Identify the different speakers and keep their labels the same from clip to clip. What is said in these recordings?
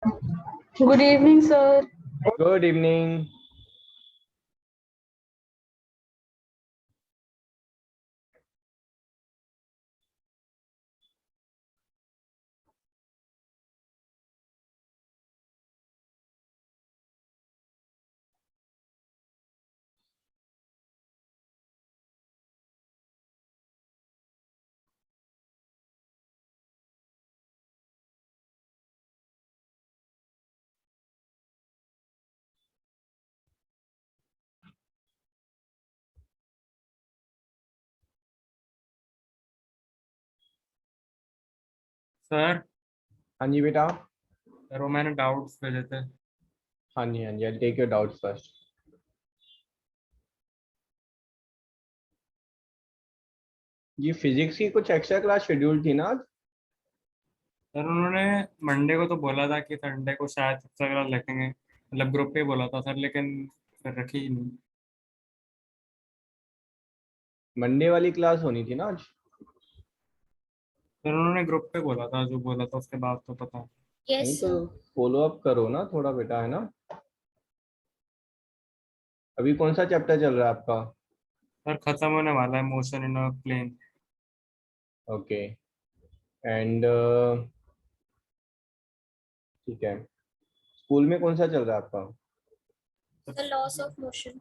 Speaker 1: Good evening, sir.
Speaker 2: Good evening.
Speaker 3: Sir
Speaker 2: हाँ जी बेटा।
Speaker 3: Sir वो मैंने डाउट्स भेजे थे।
Speaker 2: हाँ जी हाँ जी, I'll take your doubts first. ये फिजिक्स की कुछ एक्स्ट्रा क्लास शेड्यूल थी ना आज?
Speaker 3: सर उन्होंने मंडे को तो बोला था कि संडे को शायद एक्स्ट्रा रखेंगे, मतलब ग्रुप पे बोला था सर, लेकिन फिर रखी ही नहीं।
Speaker 2: मंडे वाली क्लास होनी थी ना आज?
Speaker 3: सर उन्होंने ग्रुप पे बोला था, जो बोला था उसके बाद तो पता नहीं।
Speaker 2: नहीं तो फॉलो अप करो ना थोड़ा बेटा, है ना? अभी कौन सा चैप्टर चल रहा है आपका?
Speaker 3: सर खत्म होने वाला है, motion in a plane.
Speaker 2: Okay. And ठीक है। स्कूल में कौन सा चल रहा है आपका?
Speaker 4: The laws of motion.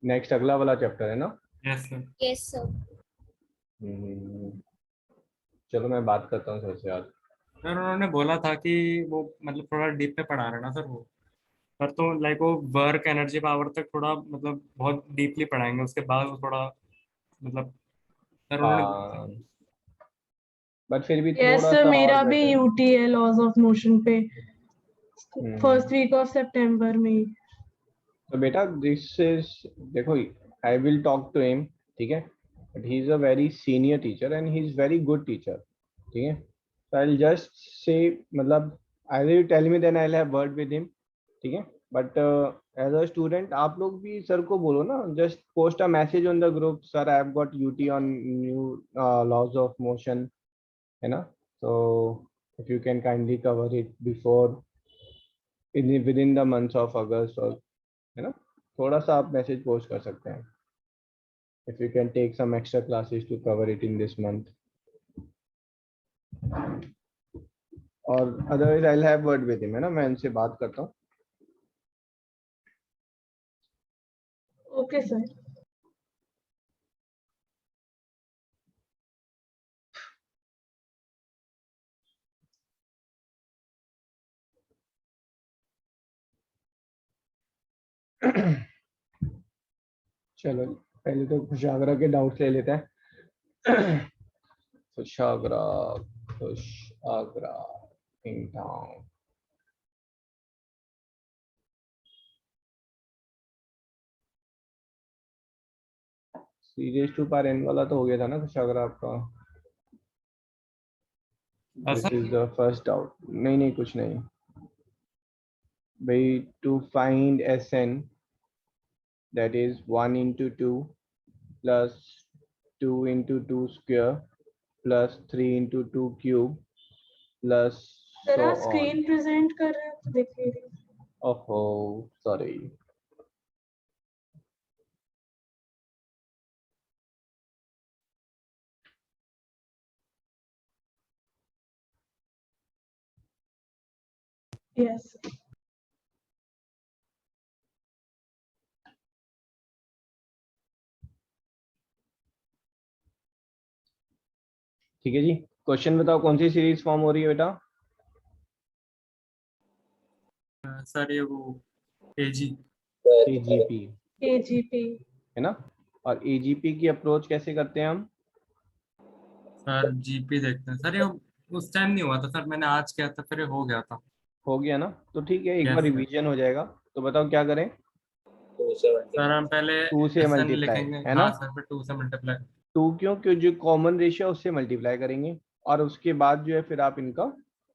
Speaker 2: Next अगला वाला चैप्टर है ना?
Speaker 3: Yes sir.
Speaker 4: Yes, sir.
Speaker 2: हम्म, चलो मैं बात करता हूँ सर से आज।
Speaker 3: सर उन्होंने बोला था कि वो मतलब थोड़ा डीप पे पढ़ा रहे हैं ना सर वो। सर तो लाइक वो वर्क एनर्जी पावर तक थोड़ा मतलब बहुत डीपली पढ़ाएंगे, उसके बाद वो थोड़ा मतलब सर उन्होंने बोला था।
Speaker 2: हाँ, बट फिर भी
Speaker 1: Yes,
Speaker 2: थोड़ा
Speaker 1: sir.
Speaker 2: सा और
Speaker 1: मेरा भी
Speaker 2: बेटर।
Speaker 1: UT है laws of motion पे
Speaker 2: हम्म,
Speaker 1: first week of September में.
Speaker 2: तो बेटा दिस इज, देखो, I will talk to him, ठीक है? But he is a very senior teacher and he is very good teacher, ठीक है? So I will just say, मतलब I will tell me then I will have word with him, ठीक है? But as a student आप लोग भी sir को बोलो ना, just post a message on the group, sir I have got UT on new laws of motion, है ना? so if you can kindly cover it before within the months of August, और है ना, थोड़ा सा आप मैसेज पोस्ट कर सकते हैं, if you can take some extra classes to cover it in this month, और otherwise I'll have word with him, है ना? मैं उनसे बात करता हूँ।
Speaker 1: Okay, sir.
Speaker 2: चलो पहले तो खुशागरा के डाउट्स ले लेते हैं। Khushagra, Khushagra in town. Series two पार एन वाला तो हो गया था ना खुशागरा आपका? This
Speaker 3: sir
Speaker 2: is the first doubt. नहीं नहीं कुछ नहीं भाई, to find S N, that is 1 into 2 plus 2 into 2 square plus 3 into 2 cube plus
Speaker 1: Sir,
Speaker 2: so
Speaker 1: आप
Speaker 2: on.
Speaker 1: screen present कर रहे हो तो देख लीजिए.
Speaker 2: Oh, sorry.
Speaker 1: Yes.
Speaker 2: ठीक है जी, क्वेश्चन बताओ कौन सी सीरीज फॉर्म हो रही है बेटा?
Speaker 3: सर ये वो एजी।
Speaker 2: AGP,
Speaker 1: AGP.
Speaker 2: है ना? और एजीपी की अप्रोच कैसे करते हैं हम?
Speaker 3: सर जीपी देखते हैं सर, ये उस टाइम नहीं हुआ था सर, मैंने आज किया था फिर ये हो गया था।
Speaker 2: हो गया ना, तो ठीक है, एक बार
Speaker 3: यस सर।
Speaker 2: रिवीजन हो जाएगा। तो बताओ क्या करें?
Speaker 3: सर हम पहले
Speaker 2: 2 से
Speaker 3: एस एन
Speaker 2: मल्टीप्लाई,
Speaker 3: लिखेंगे,
Speaker 2: है ना?
Speaker 3: हाँ सर, फिर 2 से मल्टीप्लाई।
Speaker 2: 2 क्यों? क्यों, जो कॉमन रेशियो उससे मल्टीप्लाई करेंगे और उसके बाद जो है फिर आप इनका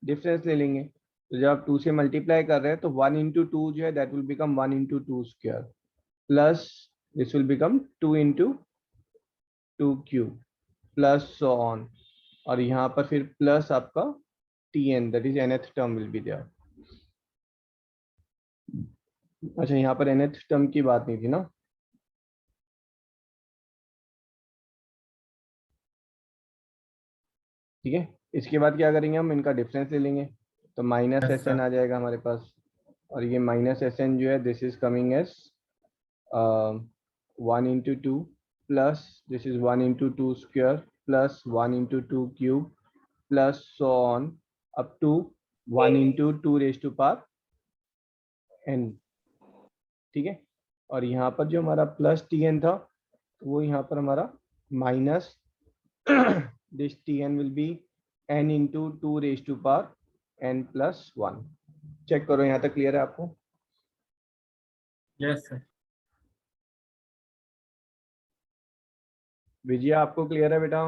Speaker 2: डिफरेंस ले लेंगे। तो जब आप 2 से मल्टीप्लाई कर रहे हैं तो 1 इंटू टू जो है that will become 1 into two square plus this will become 2 into two cube plus so on, और यहाँ पर फिर प्लस आपका tn, that is nth term will be there. अच्छा, यहाँ पर nth टर्म की बात नहीं थी ना. ठीक है, इसके बाद क्या करेंगे हम, इनका डिफरेंस ले लेंगे. तो minus
Speaker 3: Yes,
Speaker 2: S N
Speaker 3: sir.
Speaker 2: आ जाएगा हमारे पास. और ये माइनस एस एन जो है, this is coming as 1 into two plus this is 1 into two square plus 1 into two cube plus so on up to 1 into two raise to power N. ठीक है, और यहाँ पर जो हमारा प्लस टी एन था, वो यहाँ पर हमारा minus this T N will be N into two raise to power N plus one. Check करो, यहाँ तक क्लियर है आपको?
Speaker 3: Yes, sir.
Speaker 2: विजया, आपको क्लियर है बेटा?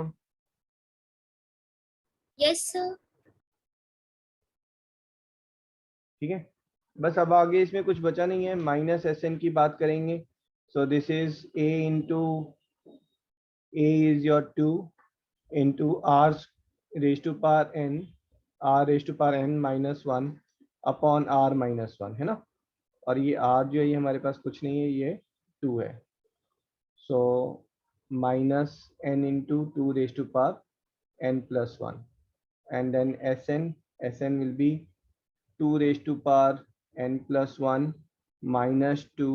Speaker 4: Yes, sir.
Speaker 2: ठीक है, बस अब आगे इसमें कुछ बचा नहीं है. माइनस एस एन की बात करेंगे. So this is A into A is your two into R raise to power N, R raise to power N minus one upon R minus one, है ना. और ये आर जो है ये हमारे पास कुछ नहीं है, ये टू है. So minus N into two raise to power N plus one, and then S N will be 2 raised to power n plus 1 minus 2.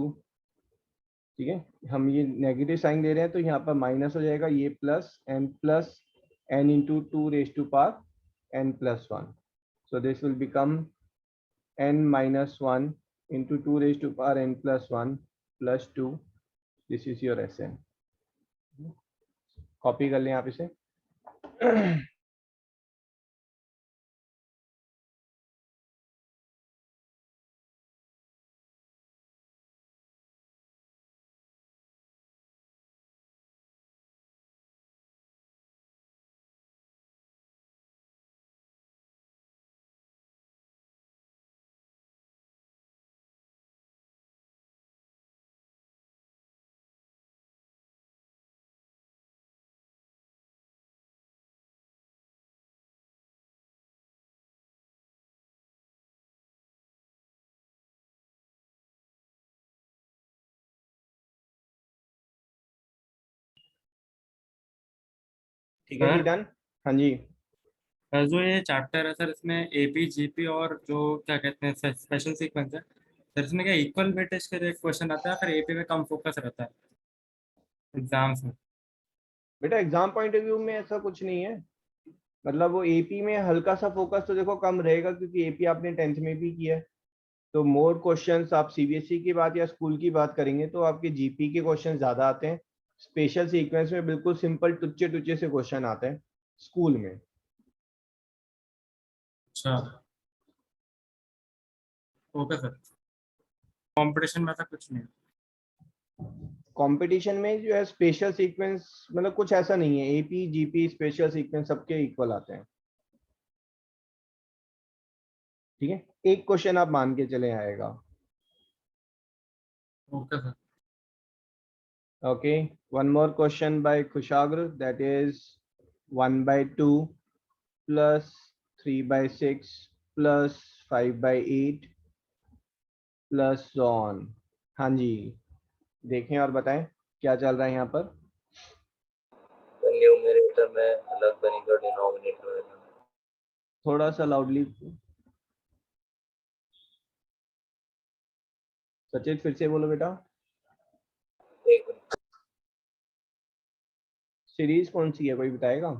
Speaker 2: ठीक है, हम ये नेगेटिव साइन दे रहे हैं तो यहाँ पर माइनस हो जाएगा, ये plus n into two raise to power n plus one. So this will become n minus one into two raise to power n plus one plus two. This is your S N. Copy कर लें आप इसे. ठीक है जी, done. हाँ जी.
Speaker 3: जो ये chapter है सर, इसमें एपी जीपी और जो क्या कहते हैं स्पेशल सीक्वेंस है सर, इसमें क्या इक्वल वेटेज के क्वेश्चन आता है, फिर एपी में कम फोकस रहता है एग्जाम्स में?
Speaker 2: बेटा एग्जाम पॉइंट ऑफ व्यू में ऐसा कुछ नहीं है. मतलब वो एपी में हल्का सा फोकस तो देखो कम रहेगा, क्योंकि एपी आपने 10th में भी किया है. तो मोर क्वेश्चंस आप सीबीएसई की बात या स्कूल की बात करेंगे तो आपके जीपी के क्वेश्चन ज्यादा आते हैं. स्पेशल सीक्वेंस में बिल्कुल सिंपल टुच्चे टुच्चे से क्वेश्चन आते हैं स्कूल में.
Speaker 3: अच्छा, ओके सर. कंपटीशन में ऐसा कुछ नहीं है?
Speaker 2: कंपटीशन में जो है स्पेशल सीक्वेंस मतलब कुछ ऐसा नहीं है. एपी जीपी स्पेशल सीक्वेंस सबके इक्वल आते हैं. ठीक है, एक क्वेश्चन आप मान के चले आएगा.
Speaker 3: Okay sir.
Speaker 2: Okay, one more question by Kushagra, that is 1 by 2 plus 3 by 6 plus 5 by 8 plus so on. हाँ जी, देखें और बताएं क्या चल रहा है यहाँ पर.
Speaker 5: न्यूमरेटर में अलग बनेगा, डिनोमिनेटर में.
Speaker 2: थोड़ा सा लाउडली सचेत फिर से बोलो बेटा.
Speaker 5: एक
Speaker 2: सीरीज कौन सी है, कोई बताएगा?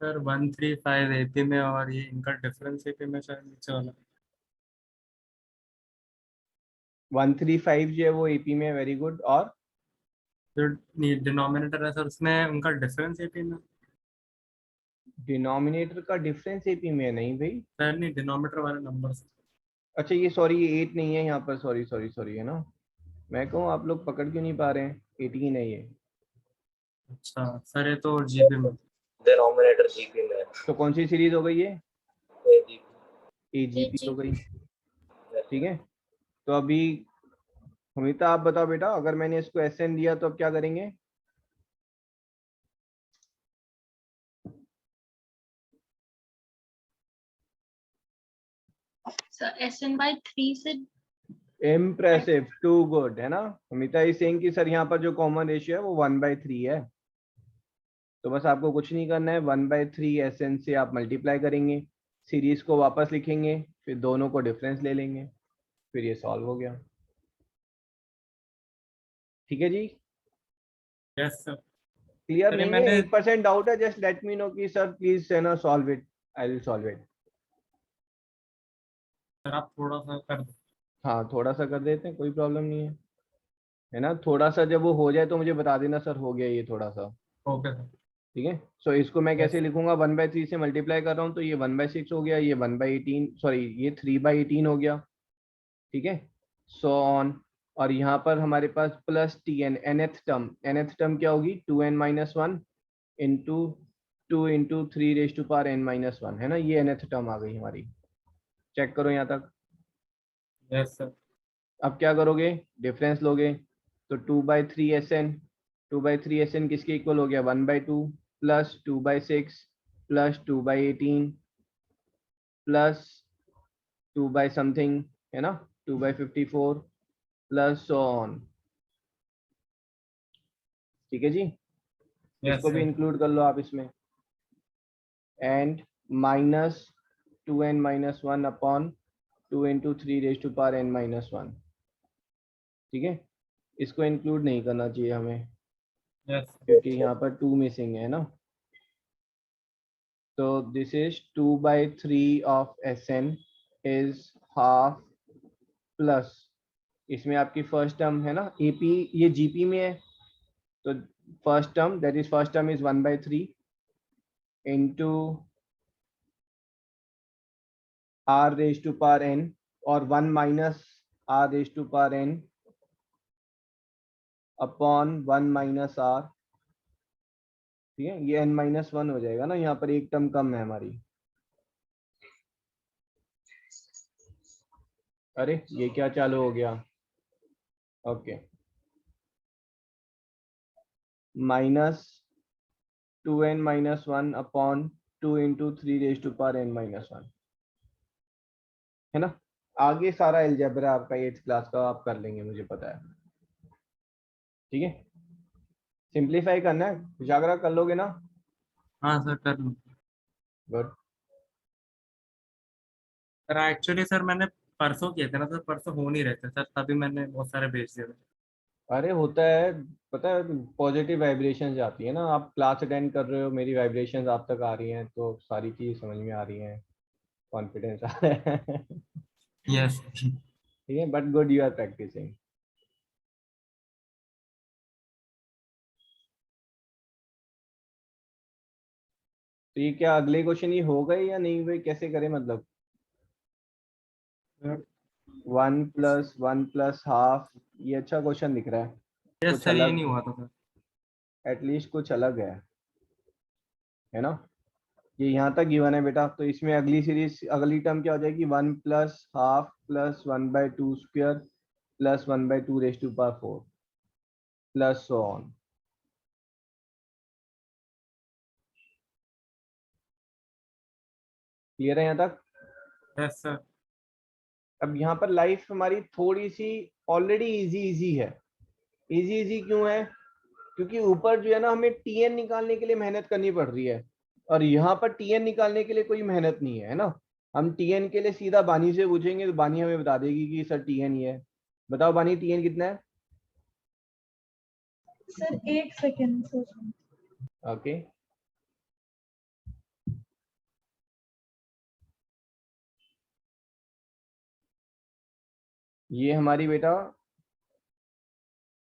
Speaker 3: सर 135 एपी में और ये इनका डिफरेंस एपी में शायद नीचे वाला.
Speaker 2: 135 जो है वो एपी में. Very good. और
Speaker 3: जो डिनोमिनेटर है सर, उसमें उनका डिफरेंस एपी में.
Speaker 2: डिनोमिनेटर का डिफरेंस एपी में नहीं भाई.
Speaker 3: सर नहीं, डिनोमिनेटर वाले नंबर.
Speaker 2: अच्छा ये सॉरी, ये 8 नहीं है यहाँ पर. सॉरी सॉरी सॉरी, है ना. मैं कहूँ आप लोग पकड़ क्यों नहीं पा रहे हैं. 18 है ये.
Speaker 3: अच्छा सर, ये तो जीपी में.
Speaker 5: डिनोमिनेटर जीपी में.
Speaker 2: तो कौन सी सीरीज हो गई ये? AGP हो गई,
Speaker 5: Yes,
Speaker 2: ठीक है। तो अभी अमिता आप बताओ बेटा, अगर मैंने इसको SN दिया तो अब क्या करेंगे?
Speaker 4: So SN by 3 से
Speaker 2: इम्प्रेसिव, टू गुड, है ना। अमिता इज सेइंग कि सर यहाँ पर जो कॉमन रेशियो है वो 1/3 है। तो बस आपको कुछ नहीं करना है, 1/3 SN से आप मल्टीप्लाई करेंगे, सीरीज को वापस लिखेंगे, फिर दोनों को डिफरेंस ले लेंगे, फिर ये सॉल्व हो गया। ठीक है जी,
Speaker 3: यस सर।
Speaker 2: क्लियर
Speaker 3: अरे
Speaker 2: नहीं है?
Speaker 3: मैंने
Speaker 2: 1% डाउट है, जस्ट लेट मी नो कि सर प्लीज है ना solve it, I will solve it.
Speaker 3: Sir आप थोड़ा सा कर दो।
Speaker 2: हाँ थोड़ा सा कर देते हैं, कोई प्रॉब्लम नहीं है ना। थोड़ा सा जब वो हो जाए तो मुझे बता देना सर हो गया ये थोड़ा सा,
Speaker 3: ओके सर।
Speaker 2: ठीक है। सो इसको मैं कैसे
Speaker 3: Yes.
Speaker 2: लिखूंगा, 1/3 से मल्टीप्लाई कर रहा हूँ तो ये 1/6 हो गया, ये 1/18, सॉरी ये 3/18 हो गया, ठीक है। सो ऑन, और यहाँ पर हमारे पास प्लस TN, nth टर्म क्या होगी, 2n-1 इंटू 2 इंटू 3 n-1 है ना, ये nth टर्म आ गई हमारी। चेक करो यहाँ तक।
Speaker 3: Yes sir.
Speaker 2: अब क्या करोगे, डिफरेंस लोगे, तो 2/3 SN, 2/3 SN किसके इक्वल हो गया, 1/2 प्लस 2/6 प्लस 2/18 प्लस 2 समथिंग, है ना, 2/54 प्लस सो ऑन। ठीक है जी,
Speaker 3: यस
Speaker 2: इसको भी
Speaker 3: सर।
Speaker 2: इंक्लूड कर लो आप इसमें, and minus 2n-1 upon 2 into 3 n-1, ठीक है। इसको इंक्लूड नहीं करना चाहिए हमें,
Speaker 3: यस
Speaker 2: क्योंकि यहाँ पर 2 मिसिंग है ना। तो this is 2/3 of SN is half plus, इसमें आपकी फर्स्ट टर्म है ना AP, ये GP में है, तो first term that is first term is 1/3 into r⁴n और 1 minus r⁴n upon 1 minus r, ठीक है। ये n-1 हो जाएगा ना, यहाँ पर एक टर्म कम है हमारी। अरे ये क्या चालू हो गया, okay, minus 2n-1 upon 2 into 3 n-1, है ना। आगे सारा अलजेब्रा आपका 8th क्लास का आप कर लेंगे, मुझे पता है, ठीक है। सिंप्लीफाई करना है, उजागरा कर लोगे ना,
Speaker 3: हाँ सर कर लूँ।
Speaker 2: गुड।
Speaker 3: सर एक्चुअली सर मैंने परसों किए थे ना सर, परसों हो नहीं रहे थे सर, तभी मैंने बहुत सारे भेज दिए थे।
Speaker 2: अरे होता है, पता है, पॉजिटिव वाइब्रेशन आती है ना, आप क्लास अटेंड कर रहे हो, मेरी वाइब्रेशंस आप तक आ रही हैं, तो सारी चीज समझ में आ रही हैं, कॉन्फिडेंस आ रहा है।
Speaker 3: यस।
Speaker 2: ठीक है, but good you are practising. तो ये क्या अगले क्वेश्चन ये हो गए या नहीं हुए, कैसे करें मतलब, 1 + 1 + हाफ, ये अच्छा क्वेश्चन दिख रहा है,
Speaker 3: यस
Speaker 2: कुछ
Speaker 3: सर, ये
Speaker 2: अलग,
Speaker 3: नहीं हुआ था सर।
Speaker 2: एटलीस्ट कुछ अलग है ना। ये यहाँ तक गिवन है बेटा, तो इसमें अगली सीरीज, अगली टर्म क्या हो जाएगी, 1 + half plus 1/2 square plus 1/2⁴ plus so on. Clear है यहाँ तक?
Speaker 3: Yes sir.
Speaker 2: अब यहाँ पर लाइफ हमारी थोड़ी सी ऑलरेडी इजी है। इजी क्यों है, क्योंकि ऊपर जो है ना हमें TN निकालने के लिए मेहनत करनी पड़ रही है, और यहाँ पर TN निकालने के लिए कोई मेहनत नहीं है ना। हम TN के लिए सीधा बानी से पूछेंगे तो बानी हमें बता देगी कि सर TN ये है। बताओ बानी, TN कितना है?
Speaker 1: Sir 1 second sir.
Speaker 2: ओके, ये हमारी बेटा,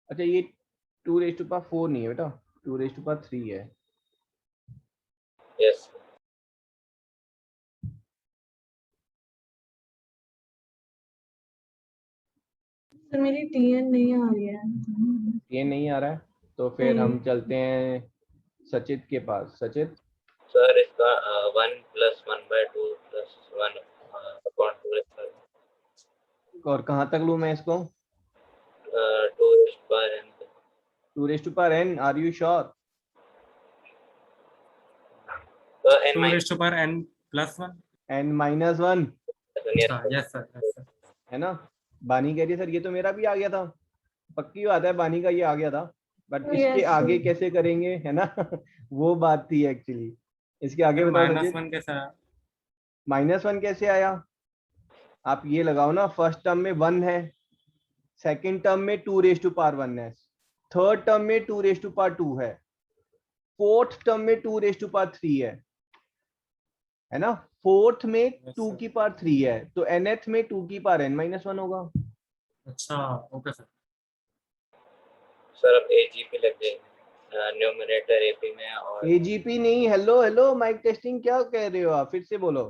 Speaker 2: अच्छा ये 2⁴ नहीं है बेटा, 2⁵ है।
Speaker 5: yes.
Speaker 1: सर मेरी TN नहीं आ रही है।
Speaker 2: TN नहीं आ रहा है, तो फिर
Speaker 1: नहीं।
Speaker 2: हम चलते हैं सचित के पास। सचित,
Speaker 5: सर इसका 1 + 1/2 + 1
Speaker 2: और कहाँ तक लूँ मैं इसको?
Speaker 5: 2 raised to power n.
Speaker 2: 2 raised to power n, are you sure?
Speaker 5: n
Speaker 3: 2
Speaker 5: minus
Speaker 3: raised to power n plus 1.
Speaker 2: n minus 1
Speaker 5: 1.
Speaker 3: yes sir.
Speaker 2: है ना? बानी कह रही है सर ये तो मेरा भी आ गया था, पक्की बात है बानी का ये आ गया था, बट इसके
Speaker 1: Yes,
Speaker 2: आगे
Speaker 1: sir.
Speaker 2: कैसे करेंगे, है ना? वो बात थी एक्चुअली। इसके आगे बताओ
Speaker 3: माइनस
Speaker 2: सचिन,
Speaker 3: 1 कैसा है?
Speaker 2: -1 कैसे आया? आप ये लगाओ ना, फर्स्ट टर्म में 1 है, सेकंड टर्म में 2 रेज टू पावर 1 है, थर्ड टर्म में 2 रेज टू पावर 2 है, फोर्थ टर्म में 2 रेज टू पावर 3 है ना? फोर्थ में
Speaker 3: Yes,
Speaker 2: 2
Speaker 3: sir.
Speaker 2: की पावर 3 है, तो nth में 2 की पावर n माइनस 1 होगा।
Speaker 3: अच्छा ओके सर।
Speaker 5: सर अब AGP लग जाएगी न्यूमरेटर AP में और
Speaker 2: एजीपी नहीं, हेलो हेलो माइक टेस्टिंग, क्या कह रहे हो आप? फिर से बोलो।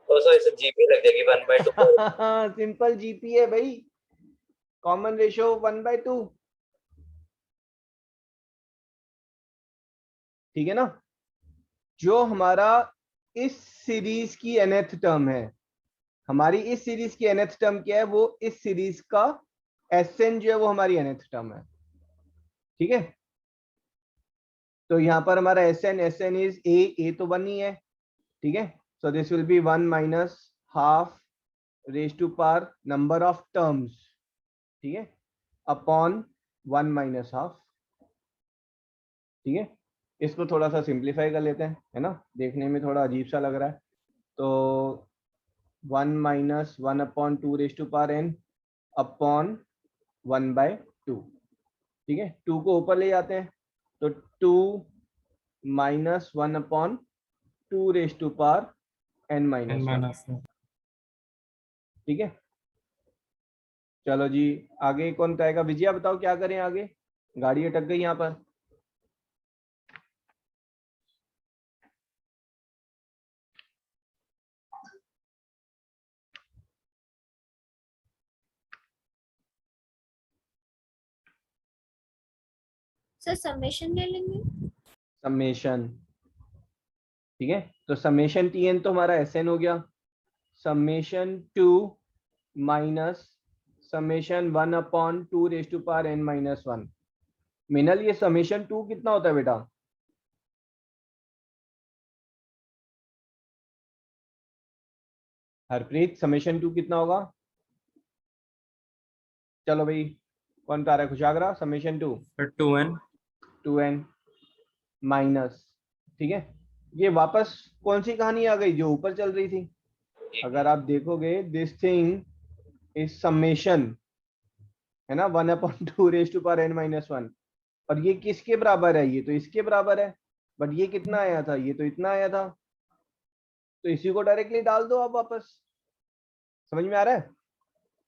Speaker 5: सर इसे GP लग जाएगी 1/2।
Speaker 2: सिंपल जीपी है भाई, कॉमन रेशियो 1/2, ठीक है ना? जो हमारा इस सीरीज की nth टर्म है, हमारी इस सीरीज की nth टर्म क्या है? वो इस सीरीज का Sn जो है वो हमारी nth टर्म है, ठीक है? तो यहाँ पर हमारा Sn इज a तो 1 ही है, ठीक है? So this will be 1 minus half raise to power number of terms, ठीक है, अपॉन 1 माइनस हाफ, ठीक है? इसको थोड़ा सा सिंप्लीफाई कर लेते हैं, है ना? देखने में थोड़ा अजीब सा लग रहा है, तो 1 minus 1 upon 2 raise to power n upon 1/2, ठीक है? 2 को ऊपर ले जाते हैं, तो 2 minus 1 upon 2 raise to power n
Speaker 3: n
Speaker 2: minus 1,
Speaker 3: minus 1.
Speaker 2: ठीक है? चलो जी, आगे कौन बताएगा? विजया बताओ क्या करें आगे, गाड़ी अटक गई यहाँ पर।
Speaker 6: सर समेशन ले लेंगे।
Speaker 2: समेशन, ठीक है? तो समेशन tn तो हमारा Sn हो गया, summation 2 minus summation 1 upon 2 raise to power n minus 1। मिनल ये समेशन 2 कितना होता है बेटा? हरप्रीत समेशन 2 कितना होगा? चलो भाई, कौन बता रहा है? खुशागरा, समेशन 2
Speaker 3: फिर 2n
Speaker 2: 2n माइनस, ठीक है? ये वापस कौन सी कहानी आ गई जो ऊपर चल रही थी? अगर आप देखोगे, दिस थिंग इज समेशन, है ना, 1 upon 2 raise to power n minus 1, और ये किसके बराबर है? ये तो इसके बराबर है, बट ये कितना आया था? ये तो इतना आया था, तो इसी को डायरेक्टली डाल दो आप वापस। समझ में आ रहा है?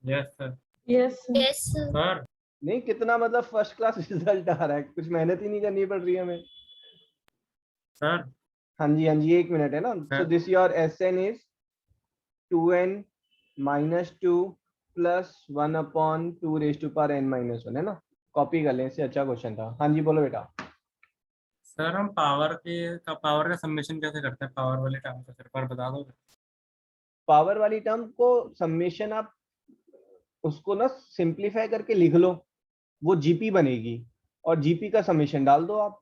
Speaker 3: Yes sir.
Speaker 1: Yes, sir.
Speaker 6: Yes sir.
Speaker 3: Sir
Speaker 2: नहीं, कितना मतलब फर्स्ट क्लास रिजल्ट आ रहा है, कुछ मेहनत ही नहीं करनी पड़ रही है हमें।
Speaker 3: सर
Speaker 2: हाँ जी हाँ जी, 1 मिनट है ना। So this your Sn is 2n minus 2 plus 1 upon 2 raise to power n minus 1, है ना? कॉपी कर लें, इससे अच्छा क्वेश्चन था। हाँ जी बोलो बेटा।
Speaker 3: सर हम पावर का समेशन कैसे करते हैं पावर वाले टर्म का? सर पर बता दो।
Speaker 2: पावर वाली टर्म को समेशन, आप उसको ना सिंप्लीफाई करके लिख लो, वो जीपी बनेगी, और जीपी का समेशन डाल दो आप।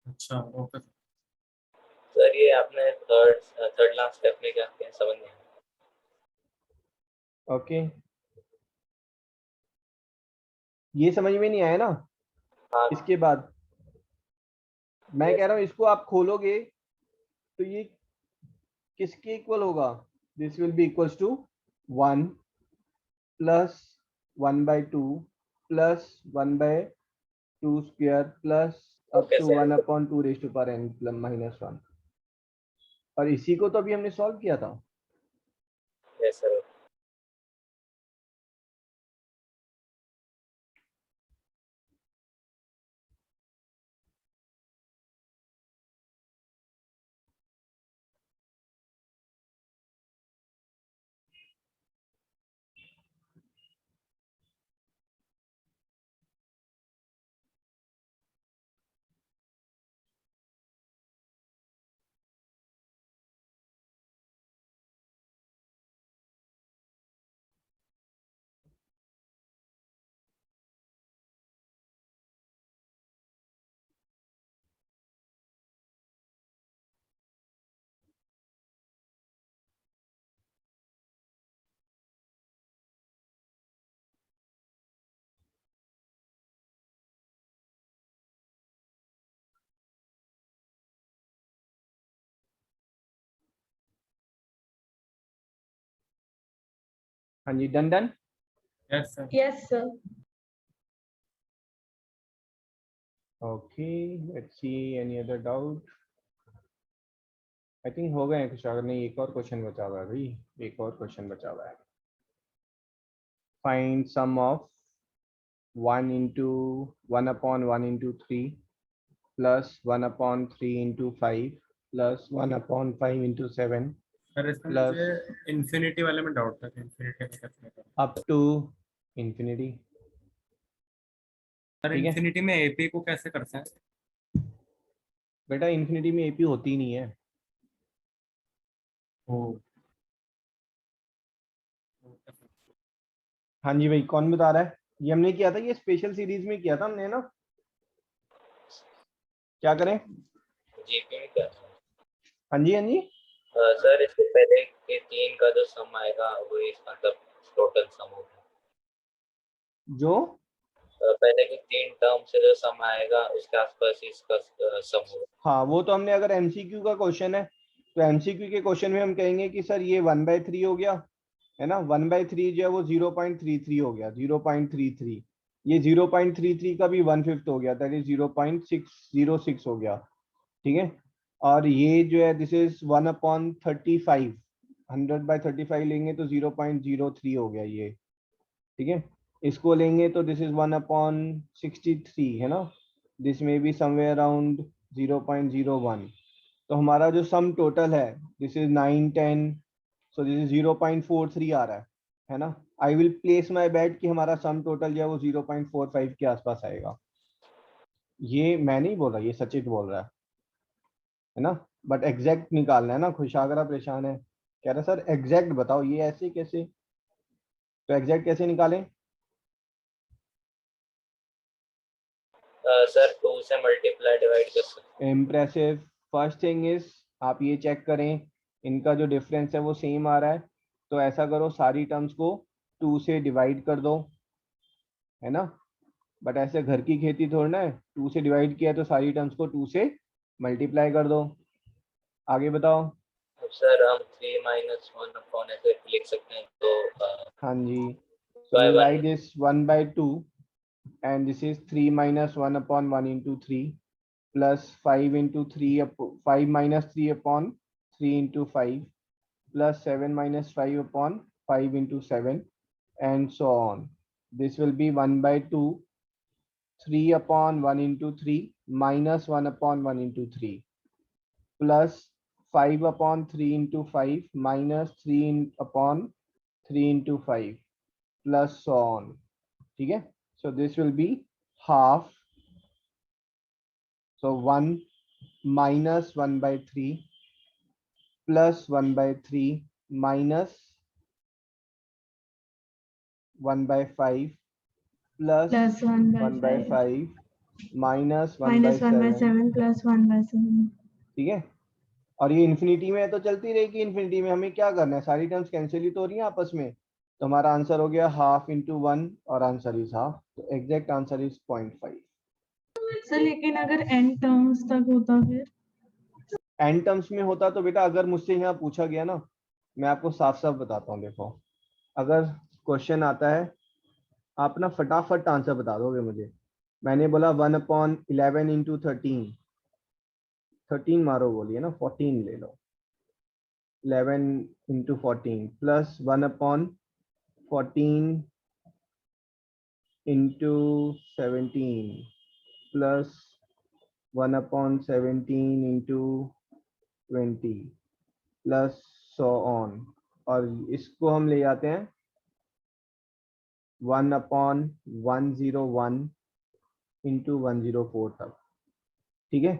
Speaker 3: अच्छा ओके.
Speaker 5: सर ये आपने थर्ड लास्ट स्टेप में क्या किया समझ नहीं आया।
Speaker 2: ओके, ये समझ में नहीं आया ना?
Speaker 5: हाँ
Speaker 2: इसके बाद मैं कह रहा हूँ, इसको आप खोलोगे तो ये किसके इक्वल होगा? This will be equals to 1 plus 1/2 plus 1/2 square plus up
Speaker 5: okay
Speaker 2: to
Speaker 5: sir
Speaker 2: 1 upon 2 raise to power n minus 1, और इसी को तो अभी हमने सॉल्व किया था।
Speaker 5: Yes sir.
Speaker 2: हाँ जी, done done.
Speaker 3: Yes sir.
Speaker 1: Yes, sir.
Speaker 2: Okay, let's see any other doubt. I think हो गए हैं कुछ, अगर नहीं एक और क्वेश्चन बचा हुआ है भाई, एक और क्वेश्चन बचा हुआ है। Find sum of 1 into 1 upon 1 into 3 plus 1 upon 3 into 5 plus 1 upon 5 into 7
Speaker 3: sir इसमें
Speaker 2: प्लस
Speaker 3: मुझे इन्फिनिटी वाले में डाउट था कि इन्फिनिटी में कैसे करें।
Speaker 2: Up to infinity.
Speaker 3: सर
Speaker 2: ठीक है
Speaker 3: इन्फिनिटी में एपी को कैसे करते हैं?
Speaker 2: बेटा, इंफिनिटी में एपी होती ही नहीं है।
Speaker 3: ओ
Speaker 2: हाँ जी भाई, कौन बता रहा है? ये हमने किया था, ये स्पेशल सीरीज में किया था हमने ना। क्या करें?
Speaker 5: जीपी में क्या था?
Speaker 2: हाँ जी हाँ जी।
Speaker 5: सर इससे पहले के 3 का जो सम आएगा वो इस मतलब टोटल सम होगा।
Speaker 2: जो
Speaker 5: पहले के 3 टर्म से जो सम आएगा उसके आसपास इसका सम होगा।
Speaker 2: हाँ, वो तो हमने, अगर एमसीक्यू का क्वेश्चन है तो एमसीक्यू के क्वेश्चन में हम कहेंगे कि सर ये 1/3 हो गया, है ना। 1/3 जो है वो 0.33 हो गया, 0.33। ये 0.33 का भी 1/5 हो गया, दैट इज 0.606 हो गया। ठीक है। और ये जो है दिस इज 1/35, 100/35 लेंगे तो 0.03 हो गया ये। ठीक है। इसको लेंगे तो दिस इज 1/63, है ना। दिस में बी समवेयर अराउंड 0.01। तो हमारा जो सम टोटल है this is 9 10, so this is 0.43 आ रहा है ना। आई विल प्लेस माई बेट कि हमारा सम टोटल जो है वो 0.45 के आसपास आएगा। ये मैं नहीं बोल रहा, ये सचित बोल रहा है ना। बट एग्जैक्ट निकालना है ना। खुशागरा परेशान है, कह रहा सर एग्जैक्ट बताओ, ये ऐसे कैसे? तो एग्जैक्ट कैसे निकालें?
Speaker 5: सर 2 से मल्टीप्लाई डिवाइड कर सकते
Speaker 2: इम्प्रेसिव। फर्स्ट थिंग इज, आप ये चेक करें इनका जो डिफरेंस है वो सेम आ रहा है। तो ऐसा करो, सारी टर्म्स को 2 से डिवाइड कर दो, है ना। बट ऐसे घर की खेती थोड़ा है, 2 से डिवाइड किया तो सारी टर्म्स को 2 से मल्टीप्लाई कर दो। आगे बताओ।
Speaker 5: हैं। सर हम 3 - 1 अपॉन ऐसे लिख सकते हैं तो
Speaker 2: हाँ जी, so
Speaker 5: by
Speaker 2: we'll
Speaker 5: 1
Speaker 2: write this 1/2 and this is 3 - 1 upon 1 into 3 plus 5 into 3 5 minus 3 upon 3 into 5 plus 7 minus 5 upon 5 into 7 and so on. This will be 1/2, 3 upon 1 into 3 minus 1 upon 1 into 3 plus 5 upon 3 into 5 minus 3 upon 3 into 5 plus so on. ठीक है। So this will be half. So 1 minus 1/3 plus 1/3 minus 1/5 plus
Speaker 1: Plus 1/5
Speaker 2: 1/5 minus
Speaker 1: minus
Speaker 2: 1/7।
Speaker 1: 1/7 plus 1/7.
Speaker 2: ठीक है। और ये infinity में है तो चलती रहेगी। इन्फिनिटी में हमें क्या करना है, सारी टर्म्स कैंसिल ही तो हो रही हैं आपस में। तो हमारा आंसर हो गया हाफ इंटू 1 और आंसर इज हाफ। तो एग्जैक्ट आंसर इज 0.5।
Speaker 1: सर लेकिन अगर n टर्म्स तक होता फिर?
Speaker 2: एन टर्म्स में होता तो बेटा, अगर मुझसे यहाँ पूछा गया ना, मैं आपको साफ साफ बताता हूँ। देखो, अगर क्वेश्चन आता है, आप ना फटाफट आंसर बता दोगे मुझे। मैंने बोला 1/11 इंटू 13, 13 मारो बोलिए ना, 14 ले लो। 11 into 14 plus 1/14 into 17 plus 1/17 into 20 plus so on. और इसको हम ले जाते हैं 1/101 इंटू 104 तक। ठीक है।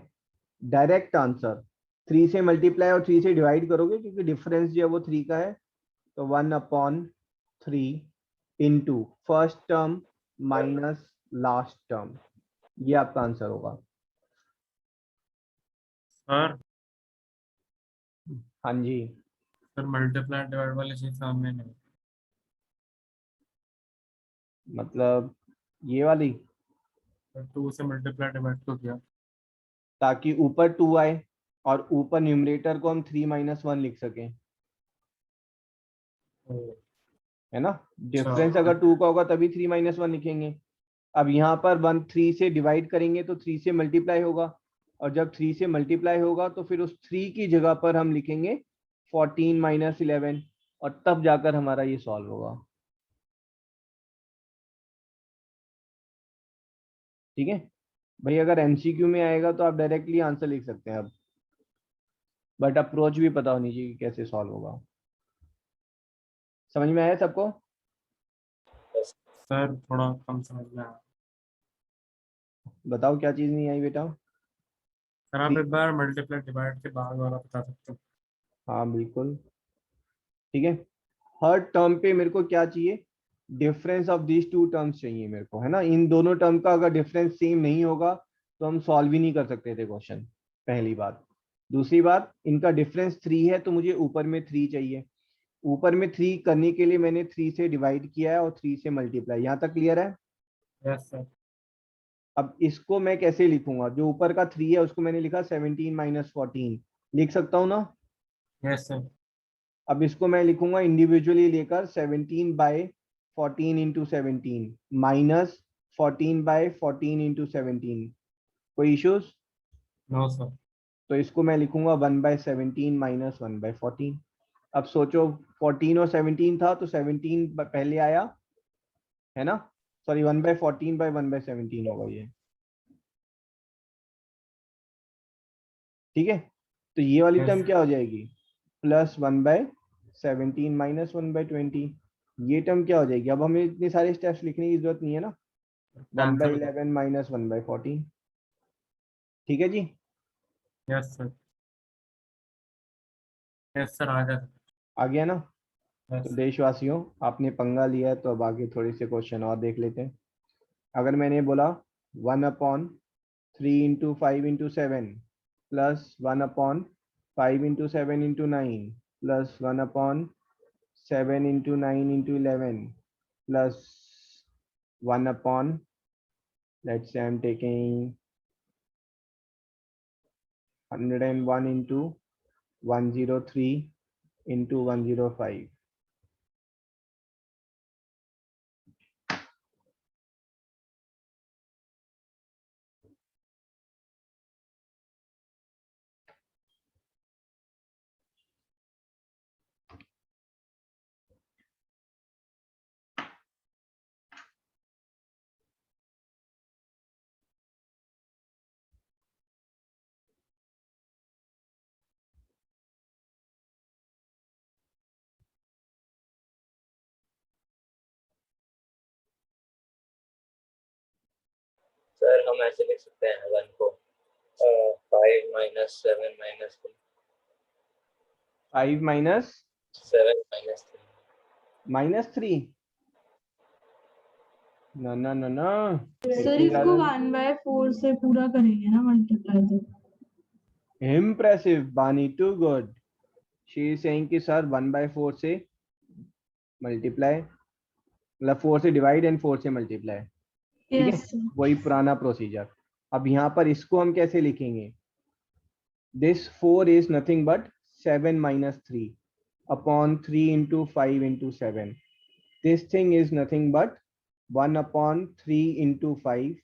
Speaker 2: डायरेक्ट आंसर 3 से मल्टीप्लाई और 3 से डिवाइड करोगे, क्योंकि डिफरेंस जो है वो 3 का है। तो 1/3 into first term minus last term, ये आपका आंसर होगा।
Speaker 3: सर
Speaker 2: हाँ जी।
Speaker 3: सर मल्टीप्लाई डिवाइड वाली चीज सामने नहीं।
Speaker 2: मतलब ये वाली,
Speaker 3: 2 से मल्टीप्लाई डिवाइड तो किया।
Speaker 2: ताकि ऊपर 2 आए और ऊपर न्यूमरेटर को हम 3 - 1 लिख सकें। है ना। डिफरेंस अगर 2 का होगा तभी 3 - 1 लिखेंगे। अब यहाँ पर 1 3 से डिवाइड करेंगे तो 3 से मल्टीप्लाई होगा, और जब 3 से मल्टीप्लाई होगा तो फिर उस 3 की जगह पर हम लिखेंगे 14 - 11, और तब जाकर हमारा ये सॉल्व होगा। ठीक है भाई, अगर एमसीक्यू में आएगा तो आप डायरेक्टली आंसर लिख सकते हैं अब, बट अप्रोच भी पता होनी चाहिए कि कैसे सॉल्व होगा। समझ में आया सबको?
Speaker 3: सर थोड़ा कम समझ में आया।
Speaker 2: बताओ क्या चीज नहीं आई बेटा?
Speaker 3: सर आप एक बार मल्टीप्लाई डिवाइड के बाद वाला बता सकते हो?
Speaker 2: हाँ बिल्कुल, ठीक है। हर टर्म पे मेरे को क्या चाहिए? Difference of these two terms चाहिए मेरे को, है ना। इन दोनों टर्म का अगर डिफरेंस सेम नहीं होगा तो हम सॉल्व ही नहीं कर सकते थे क्वेश्चन, पहली बात। दूसरी बात, इनका डिफरेंस 3 है तो मुझे ऊपर में 3 चाहिए। ऊपर में 3 करने के लिए मैंने 3 से डिवाइड किया है और 3 से मल्टीप्लाई। यहाँ तक क्लियर है?
Speaker 3: Yes sir.
Speaker 2: अब इसको मैं कैसे लिखूंगा? जो ऊपर का 3 है उसको मैंने लिखा 17 - 14, लिख सकता हूँ ना।
Speaker 3: Yes sir.
Speaker 2: अब इसको मैं लिखूंगा इंडिविजुअली लेकर 17/14 इंटू 17 माइनस 14/14 इंटू 17। कोई इश्यूज?
Speaker 3: No sir.
Speaker 2: तो इसको मैं लिखूंगा 1/17 माइनस 1/14। अब सोचो 14 और 17 था तो 17 पहले आया, है ना। सॉरी 1/14/1/17 होगा ये। ठीक है, तो ये वाली टर्म क्या हो जाएगी? Plus 1/17 minus 1/20। ये टर्म क्या हो जाएगी? अब हमें इतने सारे स्टेप्स लिखने की जरूरत नहीं है ना। 1/11 माइनस 1/14। ठीक है जी।
Speaker 3: Yes sir. यस सर आ गया।
Speaker 2: आ गया ना।
Speaker 3: यस।
Speaker 2: तो देशवासियों, आपने पंगा लिया है तो अब आगे थोड़े से क्वेश्चन और देख लेते हैं। अगर मैंने बोला 1/3 into 5 into 7 plus 1/5 into 7 into 9 plus 1/7 into 9 into 11 plus 1 let's say I'm taking 101 into 103 into 105.
Speaker 5: Sir हम ऐसे लिख सकते हैं 1 को 5 - 7 - 3
Speaker 2: 5 minus
Speaker 5: 7 - 3
Speaker 2: -3। ना ना ना ना,
Speaker 1: सर इसको 1/4 से पूरा करेंगे ना मल्टीप्लाई तो।
Speaker 2: impressive Bani, too good. She is saying कि सर 1/4 से मल्टीप्लाई, मतलब 4 से डिवाइड एंड 4 से मल्टीप्लाई। ठीक है,
Speaker 1: यस सर।
Speaker 2: वही पुराना प्रोसीजर। अब यहाँ पर इसको हम कैसे लिखेंगे? This 4 is nothing but 7 minus 3 upon 3 into 5 into 7. This thing is nothing but 1/3 into 5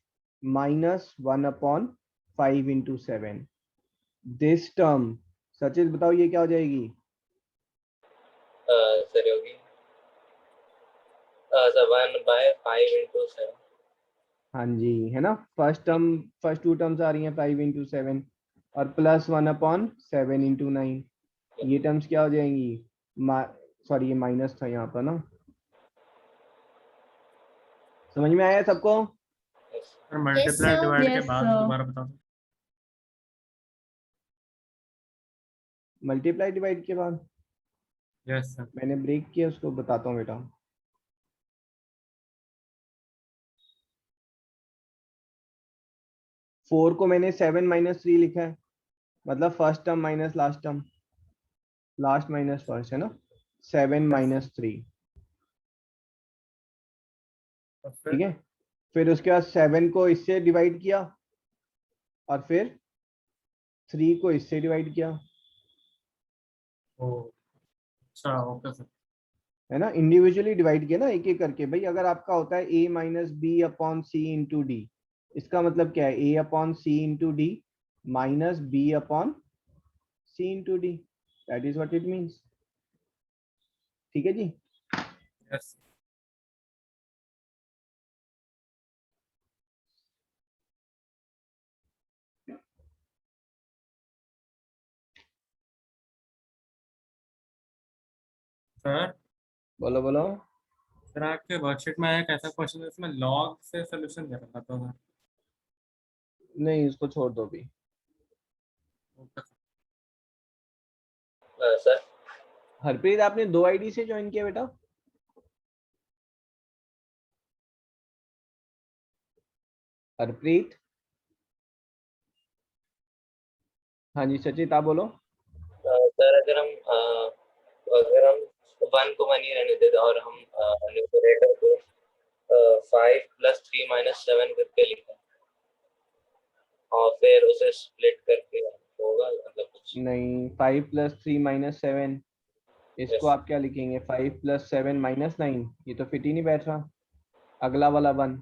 Speaker 2: minus 1/5 into 7. This term, सचित बताओ ये क्या हो जाएगी?
Speaker 5: सर होगी सर 1/5 into 7।
Speaker 2: हाँ जी, है ना। फर्स्ट टर्म, फर्स्ट 2 टर्म्स आ रही हैं 5 into 7 और प्लस 1/7 into 9। ये टर्म्स क्या हो जाएंगी? सॉरी ये माइनस था यहाँ पर ना। समझ में आया सबको?
Speaker 3: Sir multiply
Speaker 6: sir.
Speaker 3: डिवाइड के
Speaker 1: Yes,
Speaker 3: बाद
Speaker 1: sir.
Speaker 3: दोबारा बता दो।
Speaker 2: मल्टीप्लाई डिवाइड के बाद
Speaker 3: यस सर।
Speaker 2: मैंने ब्रेक किया, उसको बताता हूँ बेटा। फोर को मैंने 7 - 3 लिखा है, मतलब first term minus last term, last minus first, है ना। 7 - 3। ठीक है, फिर उसके बाद 7 को इससे डिवाइड किया और फिर 3 को इससे डिवाइड किया।
Speaker 3: ओ अच्छा ओके सर।
Speaker 2: है ना, इंडिविजुअली डिवाइड किया ना एक एक करके। भाई अगर आपका होता है a minus B upon C into D, इसका मतलब क्या है, a upon C into D minus B upon C into D, that is what it means. ठीक है जी।
Speaker 3: Yes sir.
Speaker 2: बोलो बोलो।
Speaker 3: सर आपके वर्कशीट में एक ऐसा क्वेश्चन है इसमें लॉग से सोल्यूशन दे रखा था सर।
Speaker 2: नहीं उसको छोड़ दो अभी।
Speaker 3: ओके
Speaker 5: सर
Speaker 2: हरप्रीत आपने 2 आईडी से ज्वाइन किया बेटा? हरप्रीत। हाँ जी सचित आप बोलो।
Speaker 5: सर अगर हम 1 को 1 ही रहने देते और हम न्यूमरेटर को 5 + 3 - 7 करके लिखें और फिर उसे स्प्लिट करके होगा मतलब कुछ।
Speaker 2: नहीं 5 + 3 - 7, इसको
Speaker 5: Yes.
Speaker 2: आप क्या लिखेंगे, 5 + 7 - 9, ये तो फिट ही नहीं बैठ रहा। अगला वाला 1,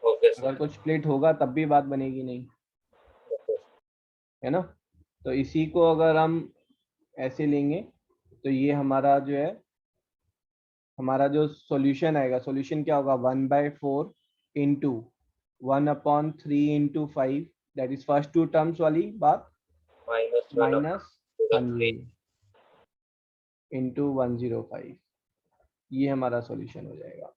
Speaker 5: ओके सर।
Speaker 2: अगर कुछ स्प्लिट होगा तब भी बात बनेगी नहीं, है ना। तो इसी को अगर हम ऐसे लेंगे तो ये हमारा जो है, हमारा जो सॉल्यूशन आएगा, सॉल्यूशन क्या होगा, 1/4 into 1/3 into 5, that is first 2 terms वाली बात,
Speaker 5: -1
Speaker 2: माइनस, हाँ जी,
Speaker 5: 3
Speaker 2: इंटू 105, ये हमारा सॉल्यूशन हो जाएगा।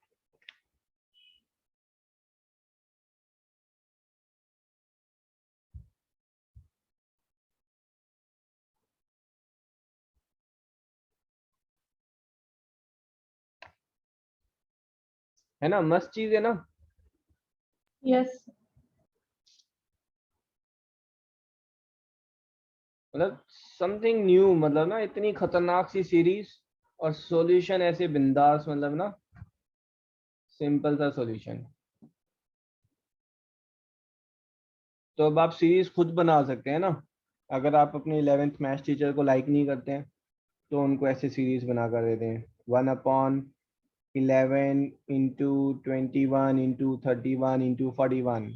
Speaker 2: है ना, मस्त चीज है ना।
Speaker 1: यस।
Speaker 2: मतलब समथिंग न्यू, मतलब ना इतनी खतरनाक सी सीरीज और सॉल्यूशन ऐसे बिंदास, मतलब ना सिंपल सा सॉल्यूशन। तो अब आप सीरीज खुद बना सकते हैं ना, अगर आप अपने 11th मैथ्स टीचर को लाइक नहीं करते हैं तो उनको ऐसे सीरीज बना कर देते हैं, 1/11 into 21 into 31 into 41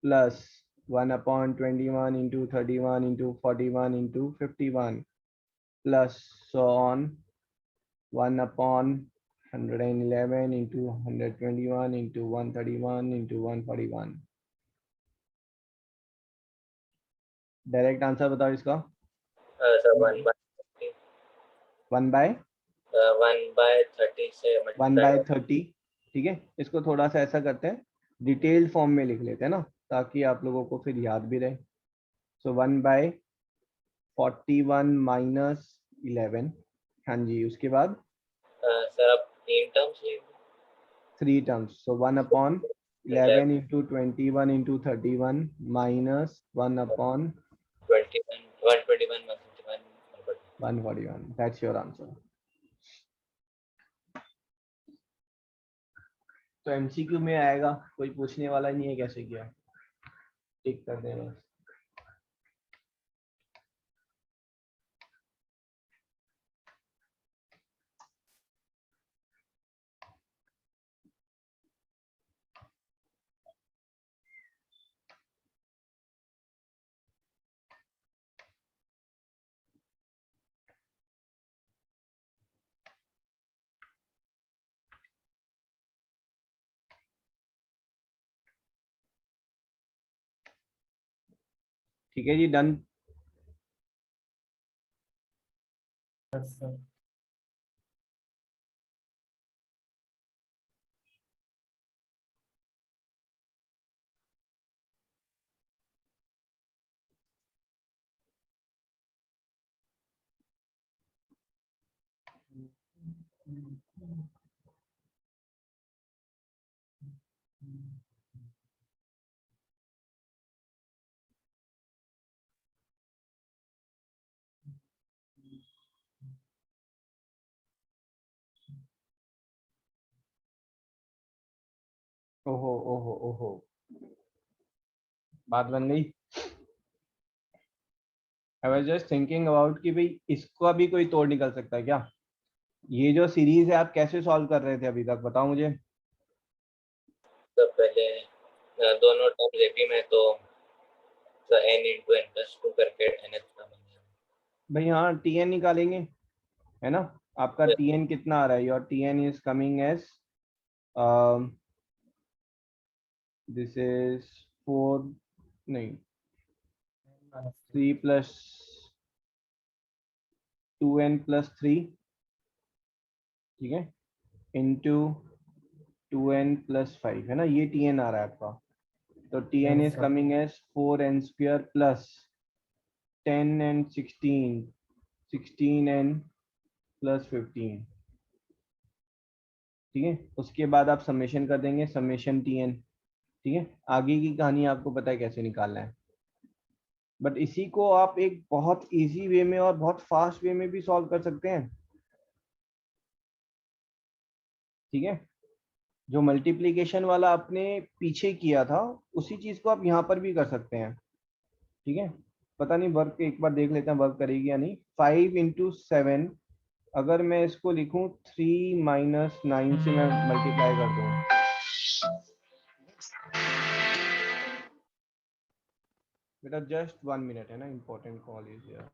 Speaker 2: plus 1/21 into 31 into 41 into 51 plus so on 1/111 into 121 into 131 into 141। Direct answer बताओ इसका।
Speaker 5: सर 1/30 1/30 से मल्टीप्लाई
Speaker 2: 1/30, ठीक है। इसको थोड़ा सा ऐसा करते हैं, डिटेल्ड फॉर्म में लिख लेते हैं ना, ताकि आप लोगों को फिर याद भी रहे। सो 1/41 माइनस 11, हाँ जी, उसके बाद
Speaker 5: सर अब 3 टर्म्स लेंगे
Speaker 2: 3 terms, so 1/11 into 21 into 31 minus 1/121
Speaker 5: 121
Speaker 2: 141, that's your answer। तो एमसीक्यू में आएगा, कोई पूछने वाला नहीं है कैसे किया, टिक कर देना। ठीक है जी, डन।
Speaker 3: Yes sir.
Speaker 2: ओहो ओहो ओहो, बात बन गई। I was just thinking about कि भाई इसका भी कोई तोड़ निकल सकता है क्या, ये जो सीरीज है आप कैसे सॉल्व कर रहे थे अभी तक, बताओ मुझे।
Speaker 5: तो पहले दोनों टर्म्स एपी में तो n इंटू n प्लस 2 करके nth का बन गया।
Speaker 2: भाई हाँ, Tn निकालेंगे, है ना। आपका Tn कितना आ रहा है? Your Tn is coming as this is 4 नहीं 3 प्लस 2n प्लस 3, ठीक है, इंटू 2n प्लस 5, है ना। ये Tn आ रहा है आपका। तो Tn is coming as 4n square plus 10 and 16, 16n plus 15, ठीक है। उसके बाद आप समेशन कर देंगे, समेशन Tn, ठीक है। आगे की कहानी आपको पता है कैसे निकालना है, बट इसी को आप एक बहुत इजी वे में और बहुत फास्ट वे में भी सॉल्व कर सकते हैं, ठीक है। जो मल्टीप्लिकेशन वाला आपने पीछे किया था उसी चीज को आप यहाँ पर भी कर सकते हैं, ठीक है। पता नहीं वर्क एक बार देख लेते हैं वर्क करेगी या नहीं। 5 into 7, अगर मैं इसको लिखूं 3 - 9 से मैं मल्टीप्लाई कर दूं, बेटा जस्ट 1 मिनट, है ना, important call is here.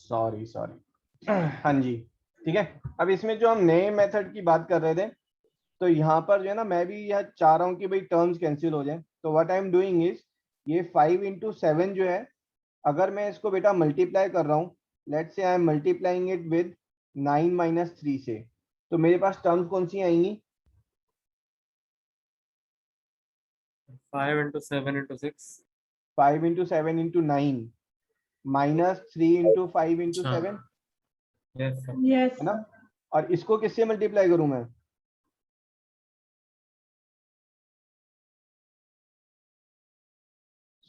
Speaker 2: Sorry sorry हाँ जी, ठीक है। अब इसमें जो हम नए मेथड की बात कर रहे थे, तो यहाँ पर जो है ना, मैं भी यह चाह रहा हूँ कि भाई टर्म्स कैंसिल हो जाए। तो what I am doing is, ये 5 into 7 जो है, अगर मैं इसको बेटा मल्टीप्लाई कर रहा हूँ, let's say I am multiplying it with 9 minus 3 से, तो मेरे पास टर्म्स कौन सी आएंगी?
Speaker 3: 5 into 7 into 6।
Speaker 2: 5 into 7 into 9 minus 3 into 5 into
Speaker 3: अच्छा।
Speaker 2: 7,
Speaker 3: यस सर।
Speaker 1: Yes.
Speaker 2: है ना? और इसको किससे मल्टीप्लाई करूं मैं?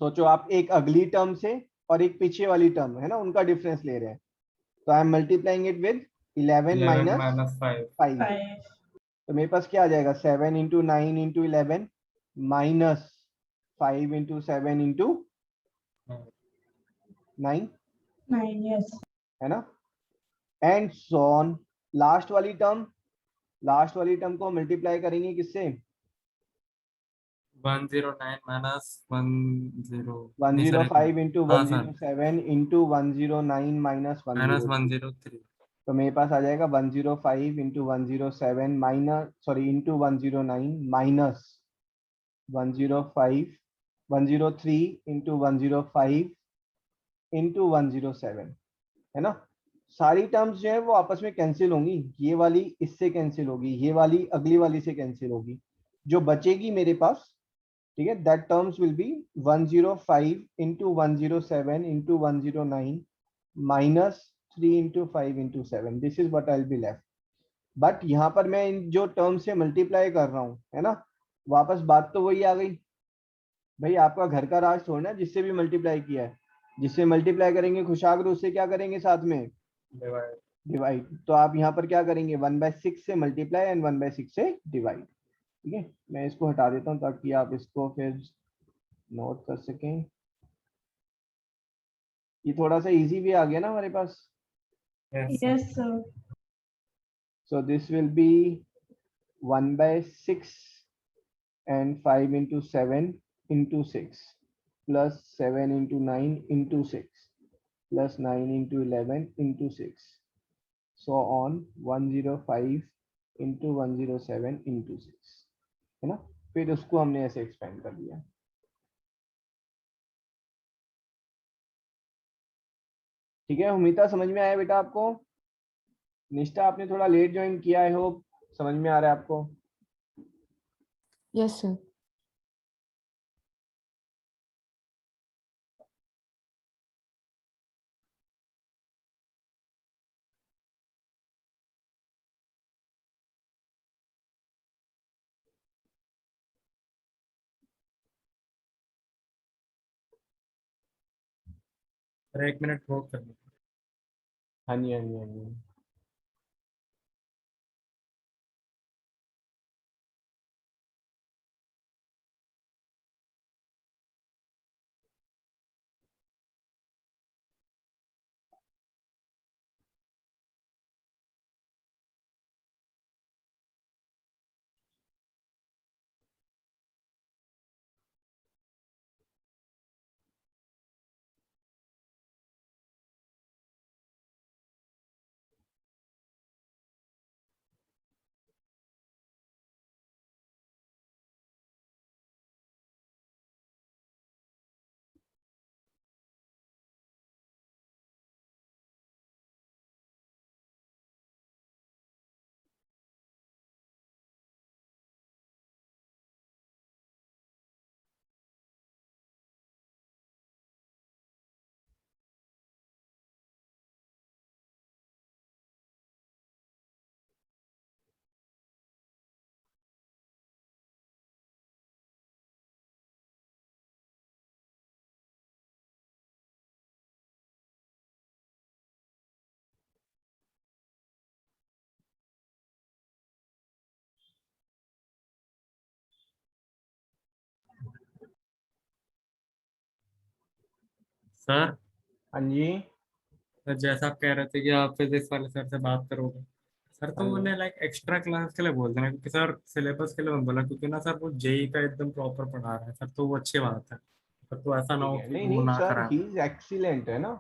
Speaker 2: सोचो आप, एक अगली टर्म से और एक पीछे वाली टर्म है ना, उनका डिफरेंस ले रहे हैं। तो I am multiplying it with 11 minus
Speaker 3: minus 5।
Speaker 2: 5।
Speaker 1: 5.
Speaker 2: तो मेरे पास क्या आ जाएगा? 7 into 9 into 11 minus 5 into 7 into 9,
Speaker 1: 9. Yes.
Speaker 2: है ना? And so on. लास्ट वाली टर्म को मल्टीप्लाई करेंगे किससे?
Speaker 3: 109 माइनस 10 नहीं सर,
Speaker 2: 105 into
Speaker 3: हाँ सर,
Speaker 2: 107 into 109 minus
Speaker 3: माइनस
Speaker 2: 103।
Speaker 3: 103।
Speaker 2: तो मेरे पास आ जाएगा 105 into 107 minus, sorry, into 109 minus 105, 103 into 105 into 107, है ना? सारी टर्म्स जो है वो आपस में कैंसिल होंगी, ये वाली इससे कैंसिल होगी, ये वाली अगली वाली से कैंसिल होगी। जो बचेगी मेरे पास, ठीक है, that terms will be 105 into 107 into 109 minus 3 into 5 into 7। This is what I will be left. But यहाँ पर मैं इन जो टर्म से मल्टीप्लाई कर रहा हूँ, है ना, वापस बात तो वही आ गई भाई, आपका घर का राज छोड़ना जिससे भी मल्टीप्लाई किया है, जिससे मल्टीप्लाई करेंगे खुशाग्र, उससे क्या करेंगे साथ में? डिवाइड। तो आप यहाँ पर क्या करेंगे? 1/6 से मल्टीप्लाई एंड 1/6 से डिवाइड। ठीक है, मैं इसको हटा देता हूँ ताकि आप इसको फिर नोट कर सकें। ये थोड़ा सा इजी भी आ गया ना हमारे पास।
Speaker 1: Yes, sir.
Speaker 2: So this will be 1/6 and 5 into 7 into 6 plus 7 into 9 into 6 plus 9 into 11 into 6, so on 105 into 107 into 6, है ना? फिर उसको हमने ऐसे एक्सपेंड कर दिया। ठीक है, उम्मीद है समझ में आया बेटा आपको। निष्ठा, आपने थोड़ा लेट ज्वाइन किया, आई होप समझ में आ रहा है आपको।
Speaker 7: Yes sir.
Speaker 3: Sir 1 minute hold कर लो।
Speaker 2: हाँ जी, हाँ जी, हाँ जी।
Speaker 3: सर
Speaker 2: हाँ जी,
Speaker 3: सर जैसा आप कह रहे थे कि आप फिजिक्स वाले सर से बात करोगे, सर तो
Speaker 2: हाँ जी।
Speaker 3: उन्हें लाइक एक्स्ट्रा क्लास के लिए बोल देना, क्योंकि सर सिलेबस के लिए मैं बोला, क्योंकि ना सर वो जेई का एकदम प्रॉपर पढ़ा रहा है सर, तो वो अच्छी बात है। सर तो ऐसा ना
Speaker 2: ठीक
Speaker 3: हो
Speaker 2: है,
Speaker 3: कि
Speaker 2: नहीं
Speaker 3: वो
Speaker 2: नहीं
Speaker 3: ना
Speaker 2: सर,
Speaker 3: कराए।
Speaker 2: ही इज एक्सीलेंट, है ना,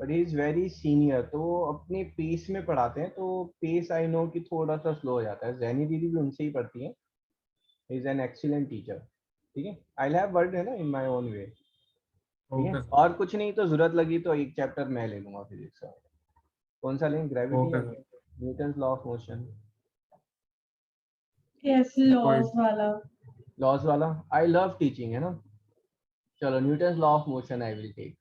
Speaker 2: but he is very senior, तो वो अपने पेस में पढ़ाते हैं, तो पेस आई नो कि थोड़ा सा स्लो हो जाता है। जैनी दीदी भी उनसे ही पढ़ती है, इज एन एक्सीलेंट टीचर। ठीक है, आई हैव वर्ड है ना इन माय ओन वे। ठीक है,
Speaker 3: ओके
Speaker 2: और कुछ नहीं तो जरूरत लगी तो एक चैप्टर मैं ले लूंगा फिजिक्स का। कौन सा लें, ग्रेविटी या
Speaker 3: okay
Speaker 2: Newton's law of motion?
Speaker 1: Yes, laws वाला।
Speaker 2: लॉज वाला, आई लव टीचिंग, है ना। चलो Newton's law of motion I will take,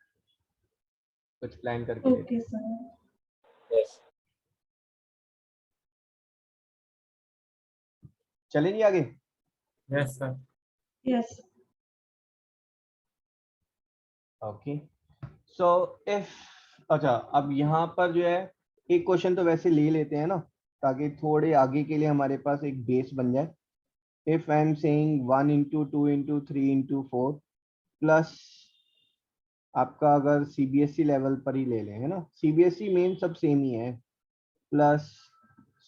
Speaker 2: कुछ प्लान करके लेते
Speaker 1: ओके
Speaker 2: हैं।
Speaker 1: सर।
Speaker 5: यस
Speaker 2: चलेंगे आगे।
Speaker 3: Yes sir.
Speaker 1: Yes.
Speaker 2: Okay, so if, अच्छा अब यहाँ पर जो है एक क्वेश्चन तो वैसे ले लेते हैं ना, ताकि थोड़े आगे के लिए हमारे पास एक बेस बन जाए। If I am saying 1 into 2 into 3 into 4 plus, आपका अगर सीबीएसई लेवल पर ही ले लें, है ना, सीबीएसई मेन सब सेम ही है, plus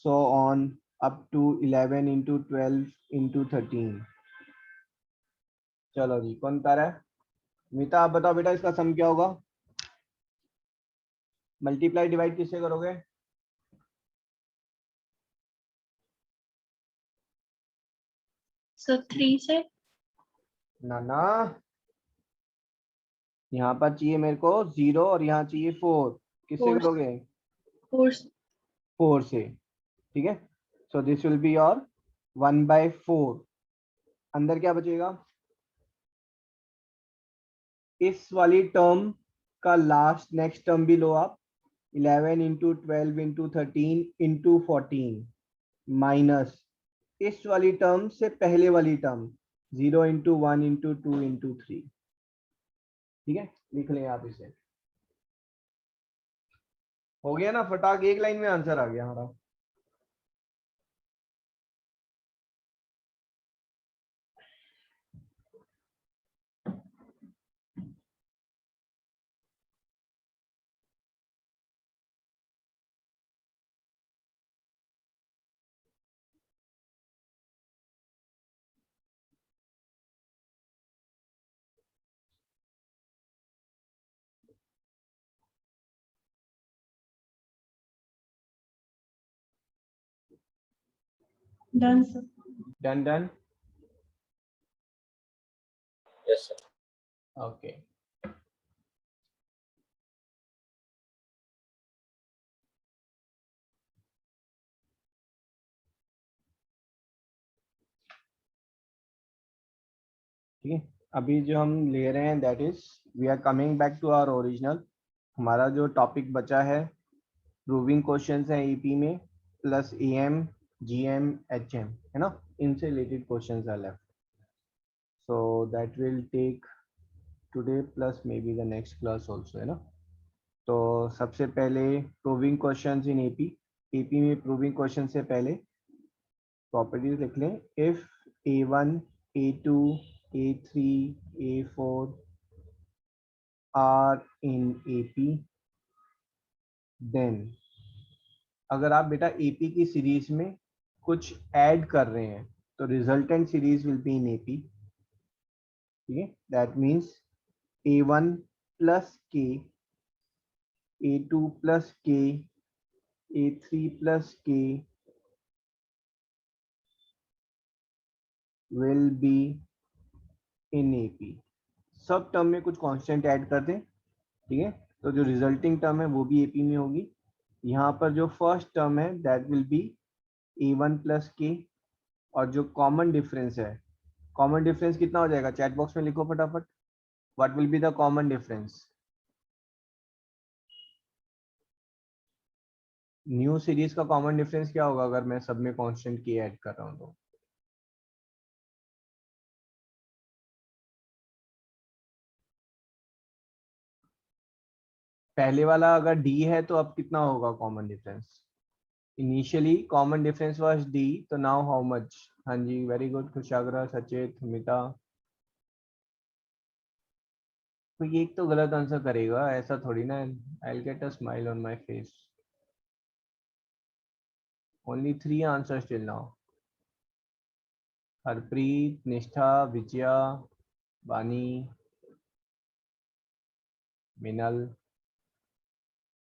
Speaker 2: so on up to 11 into 12 into 13। चलो जी, कौन बता रहा है? मीता आप बताओ बेटा, इसका सम क्या होगा? मल्टीप्लाई डिवाइड किससे करोगे?
Speaker 4: So 3 से
Speaker 2: ना ना, यहाँ पर चाहिए मेरे को 0 और यहाँ चाहिए 4, किससे
Speaker 4: 4
Speaker 2: करोगे?
Speaker 4: 4
Speaker 2: 4 से। ठीक है, so this will be your 1/4। अंदर क्या बचेगा? इस वाली टर्म का लास्ट नेक्स्ट टर्म भी लो आप, 11 इंटू 12 इंटू 13 इंटू 14 माइनस इस वाली टर्म से पहले वाली टर्म 0 इंटू 1 इंटू 2 इंटू 3। ठीक है, लिख लें आप इसे। हो गया ना, फटाक एक लाइन में आंसर आ गया हमारा।
Speaker 1: Done sir.
Speaker 2: Done done.
Speaker 5: Yes sir
Speaker 2: okay, ठीक है। अभी जो हम ले रहे हैं that is we are coming back to our original. हमारा जो टॉपिक बचा है, प्रूविंग क्वेश्चंस हैं ईपी में, प्लस एएम जीएम एचएम, है ना, इनसे related questions are left. So that will take today plus may be the next class also, है ना। तो सबसे पहले proving questions in AP. AP में प्रूविंग क्वेश्चन से पहले प्रॉपर्टीज लिख लें। If a1 a2 a3 a4 are in AP, then अगर आप बेटा एपी की सीरीज में कुछ ऐड कर रहे हैं तो resultant series will be in AP. ठीक है, दैट मीन्स a1 प्लस के, a2 प्लस के, a3 प्लस के विल बी इन एपी। सब टर्म में कुछ कांस्टेंट ऐड कर दें, ठीक है, तो जो रिजल्टिंग टर्म है वो भी एपी में होगी। यहाँ पर जो फर्स्ट टर्म है that will be a1 plus के, और जो कॉमन डिफरेंस है, कॉमन डिफरेंस कितना हो जाएगा? चैट बॉक्स में लिखो फटाफट, what will be the common difference? New series का कॉमन डिफरेंस क्या होगा अगर मैं सब में कांस्टेंट के ऐड कर रहा हूँ तो? पहले वाला अगर डी है तो अब कितना होगा common difference? Initially common difference was D, तो नाउ हाउ मच? हाँ जी, वेरी गुड कुशाग्र, सचेत, मिता। तो ये एक तो गलत आंसर करेगा, ऐसा थोड़ी ना। I will get a smile on my face. Only 3 answers till now. Harpreet, निष्ठा, विजया, बानी, मिनल।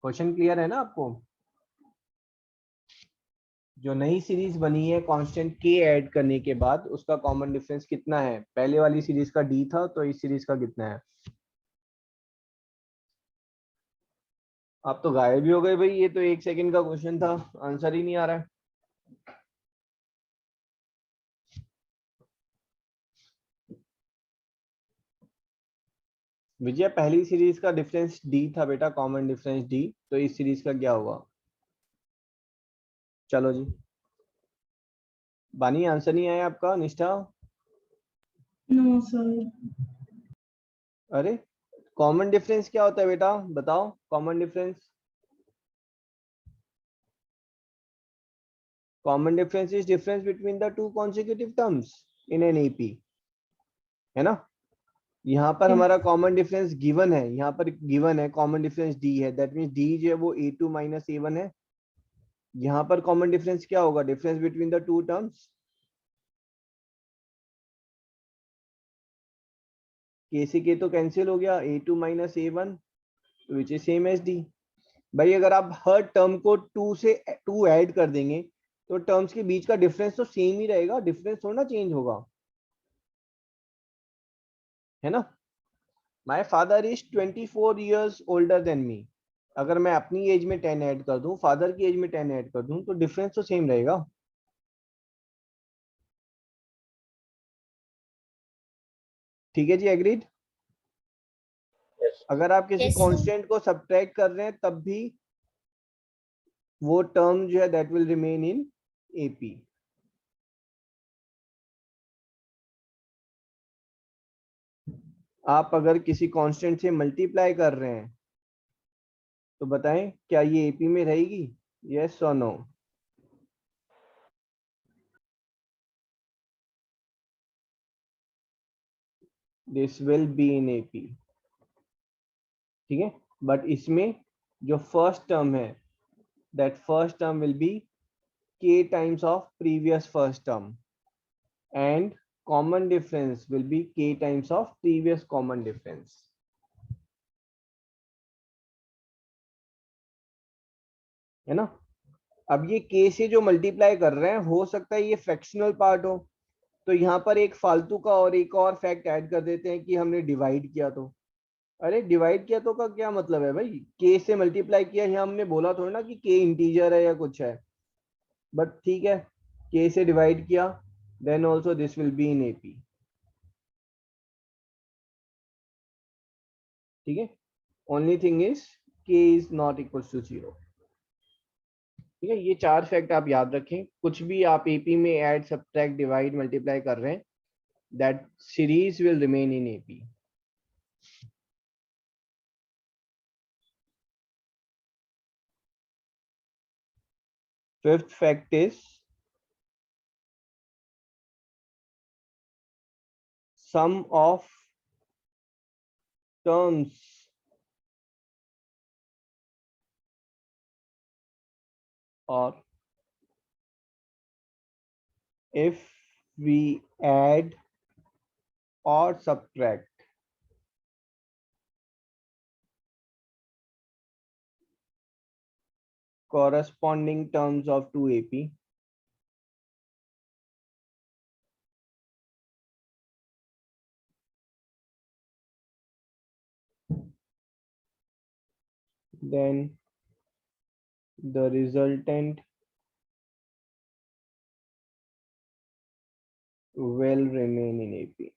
Speaker 2: क्वेश्चन क्लियर है ना आपको? जो नई सीरीज बनी है कांस्टेंट के ऐड करने के बाद, उसका कॉमन डिफरेंस कितना है? पहले वाली सीरीज का डी था, तो इस सीरीज का कितना है? आप तो गायब भी हो गए भाई, ये तो 1 सेकंड का क्वेश्चन था, आंसर ही नहीं आ रहा है। विजय, पहली सीरीज का डिफरेंस डी था बेटा, कॉमन डिफरेंस डी, तो इस सीरीज का क्या होगा? चलो जी, बानी आंसर नहीं आया आपका? निष्ठा?
Speaker 1: No sir.
Speaker 2: अरे, कॉमन डिफरेंस क्या होता है बेटा, बताओ common difference. Common difference is difference between the two consecutive terms in an AP, है ना? यहाँ पर हमारा कॉमन डिफरेंस गिवन है, यहाँ पर गिवन है कॉमन डिफरेंस डी है, दैट मीन्स डी जो है वो a2 माइनस a1 है। यहाँ पर कॉमन डिफरेंस क्या होगा? Difference between the two terms, के से के तो कैंसिल हो गया, a2 minus a1 which is same as D. भाई अगर आप हर टर्म को 2 से 2 ऐड कर देंगे तो टर्म्स के बीच का डिफरेंस तो सेम ही रहेगा, डिफरेंस थोड़ा चेंज होगा, है ना? My father is 24 years older than me. अगर मैं अपनी एज में 10 ऐड कर दूं, फादर की एज में 10 ऐड कर दूं, तो डिफरेंस तो सेम रहेगा। ठीक है जी, एग्रीड?
Speaker 5: Yes.
Speaker 2: अगर आप किसी
Speaker 6: Yes, sir.
Speaker 2: कांस्टेंट को सब्ट्रैक्ट कर रहे हैं तब भी वो टर्म जो है that will remain in AP. आप अगर किसी कांस्टेंट से मल्टीप्लाई कर रहे हैं तो बताएं क्या ये एपी में रहेगी? यस और no? This will be in AP, ठीक है? बट इसमें जो फर्स्ट टर्म है, that first term will be k times of previous first term, and common difference will be k times of previous common difference, है ना? अब ये k से जो मल्टीप्लाई कर रहे हैं, हो सकता है ये फ्रैक्शनल पार्ट हो, तो यहाँ पर एक फालतू का और एक और फैक्ट ऐड कर देते हैं कि हमने डिवाइड किया तो। अरे डिवाइड किया तो का क्या मतलब है भाई? k से मल्टीप्लाई किया, यहाँ हमने बोला थोड़ा ना कि k इंटीजर है या कुछ है, बट ठीक है, k से डिवाइड किया, then also this will be in AP, ठीक है? Only thing is k is not equal to 0, ठीक है? ये 4 फैक्ट आप याद रखें, कुछ भी आप एपी में ऐड सब्ट्रैक्ट डिवाइड मल्टीप्लाई कर रहे हैं, that series will remain in AP. Fifth fact is sum of terms or if we add or subtract corresponding terms of 2AP, then the resultant will remain in AP.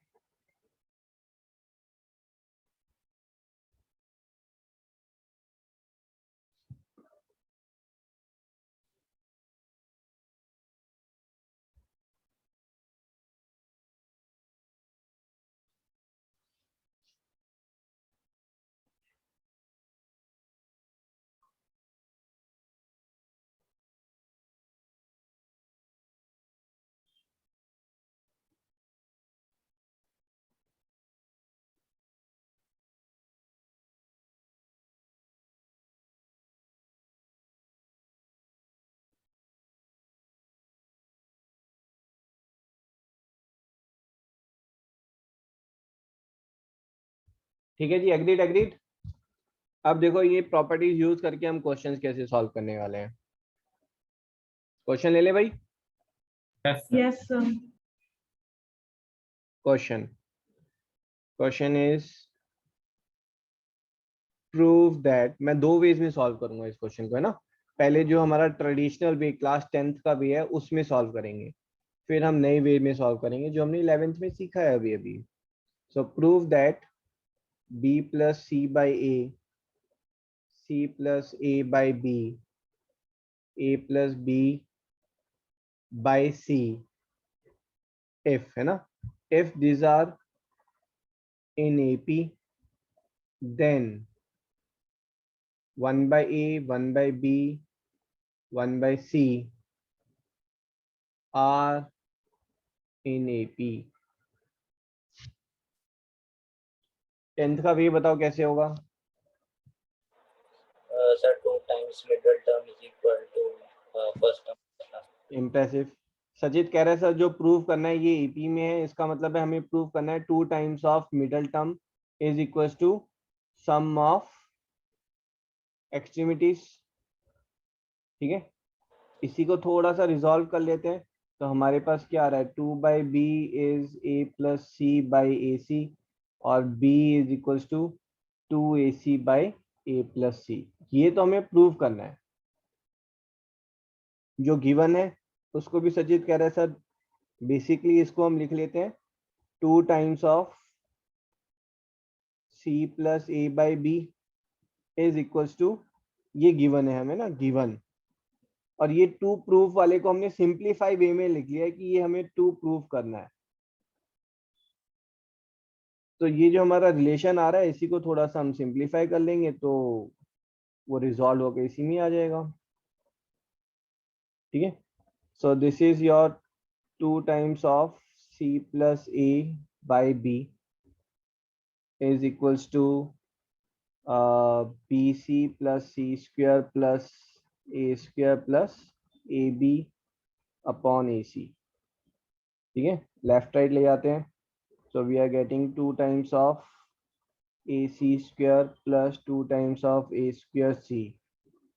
Speaker 2: ठीक है जी, agreed agreed. अब देखो ये properties use करके हम questions कैसे solve करने वाले हैं। क्वेश्चन ले ले भाई।
Speaker 3: Yes sir.
Speaker 1: Yes, sir.
Speaker 2: Question is prove that, मैं दो वेज में सॉल्व करूंगा इस क्वेश्चन को, है ना। पहले जो हमारा ट्रेडिशनल वे क्लास 10th का वे है उसमें सॉल्व करेंगे, फिर हम नए वे में सॉल्व करेंगे जो हमने 11th में सीखा है अभी अभी। So prove that b plus C by A, c plus A by B, a plus B by C, if, है ना, if these are in AP, then 1 by A, 1 by B, 1 by C are in AP। 10th का वे बताओ कैसे होगा।
Speaker 5: Sir 2 times middle term is equal to first term।
Speaker 2: Impressive. Sachit कह रहा है sir जो प्रूव करना है ये एपी में है, इसका मतलब है हमें प्रूव करना है 2 times of middle term is equal to sum of extremities. ठीक है, इसी को थोड़ा सा रिजॉल्व कर लेते हैं। तो हमारे पास क्या आ रहा है, 2 by B is A plus C by A C, और b is equal to 2ac by A plus C. ये तो हमें प्रूव करना है। जो गिवन है उसको भी सचित कह रहा है सर बेसिकली इसको हम लिख लेते हैं 2 times of c plus A by B is equal to, ये गिवन है हमें ना, गिवन। और ये टू प्रूफ वाले को हमने सिंप्लीफाई वे में लिख लिया है कि ये हमें टू प्रूफ करना है। तो ये जो हमारा रिलेशन आ रहा है इसी को थोड़ा सा हम सिंप्लीफाई कर लेंगे तो वो रिजॉल्व होकर इसी में आ जाएगा। ठीक है, so this is your 2 times of c plus A by B is equals to B C plus C square plus A square plus A B upon A C. ठीक है, लेफ्ट राइट ले जाते हैं। So we are getting 2 times of AC square plus 2 times of A square C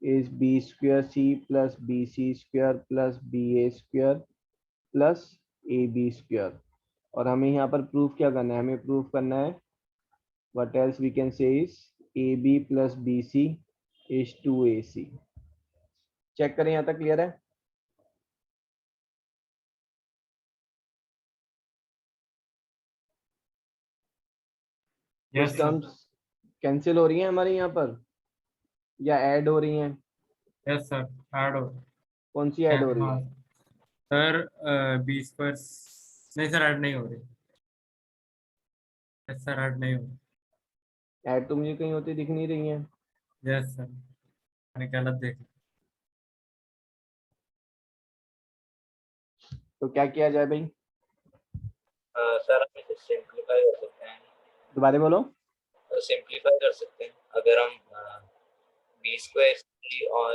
Speaker 2: is B square C plus BC square plus BA square plus AB square। और हमें यहाँ पर proof क्या करना है, हमें प्रूफ करना है what else we can say is AB plus BC is 2AC। Check करें, यहाँ तक क्लियर है।
Speaker 3: यस
Speaker 2: कुछ
Speaker 3: सर।
Speaker 2: टर्म्स कैंसिल हो रही हैं हमारे यहाँ पर या ऐड हो रही हैं,
Speaker 3: यस सर, ऐड हो।
Speaker 2: कौन सी ऐड हो रही
Speaker 3: हाँ
Speaker 2: है।
Speaker 3: सर, बी स्क्वायर नहीं सर, ऐड नहीं हो रही। यस सर, ऐड नहीं हो रही।
Speaker 2: ऐड तो मुझे कहीं होती दिख नहीं रही है।
Speaker 3: यस सर, मैंने गलत देख लिया।
Speaker 2: तो क्या किया जाए भाई,
Speaker 5: सर हम इसे सिंप्लीफाई कर सकते हैं।
Speaker 2: दोबारा बोलो।
Speaker 5: सिंप्लीफाई कर सकते हैं अगर हम बी स्क्वायर सी और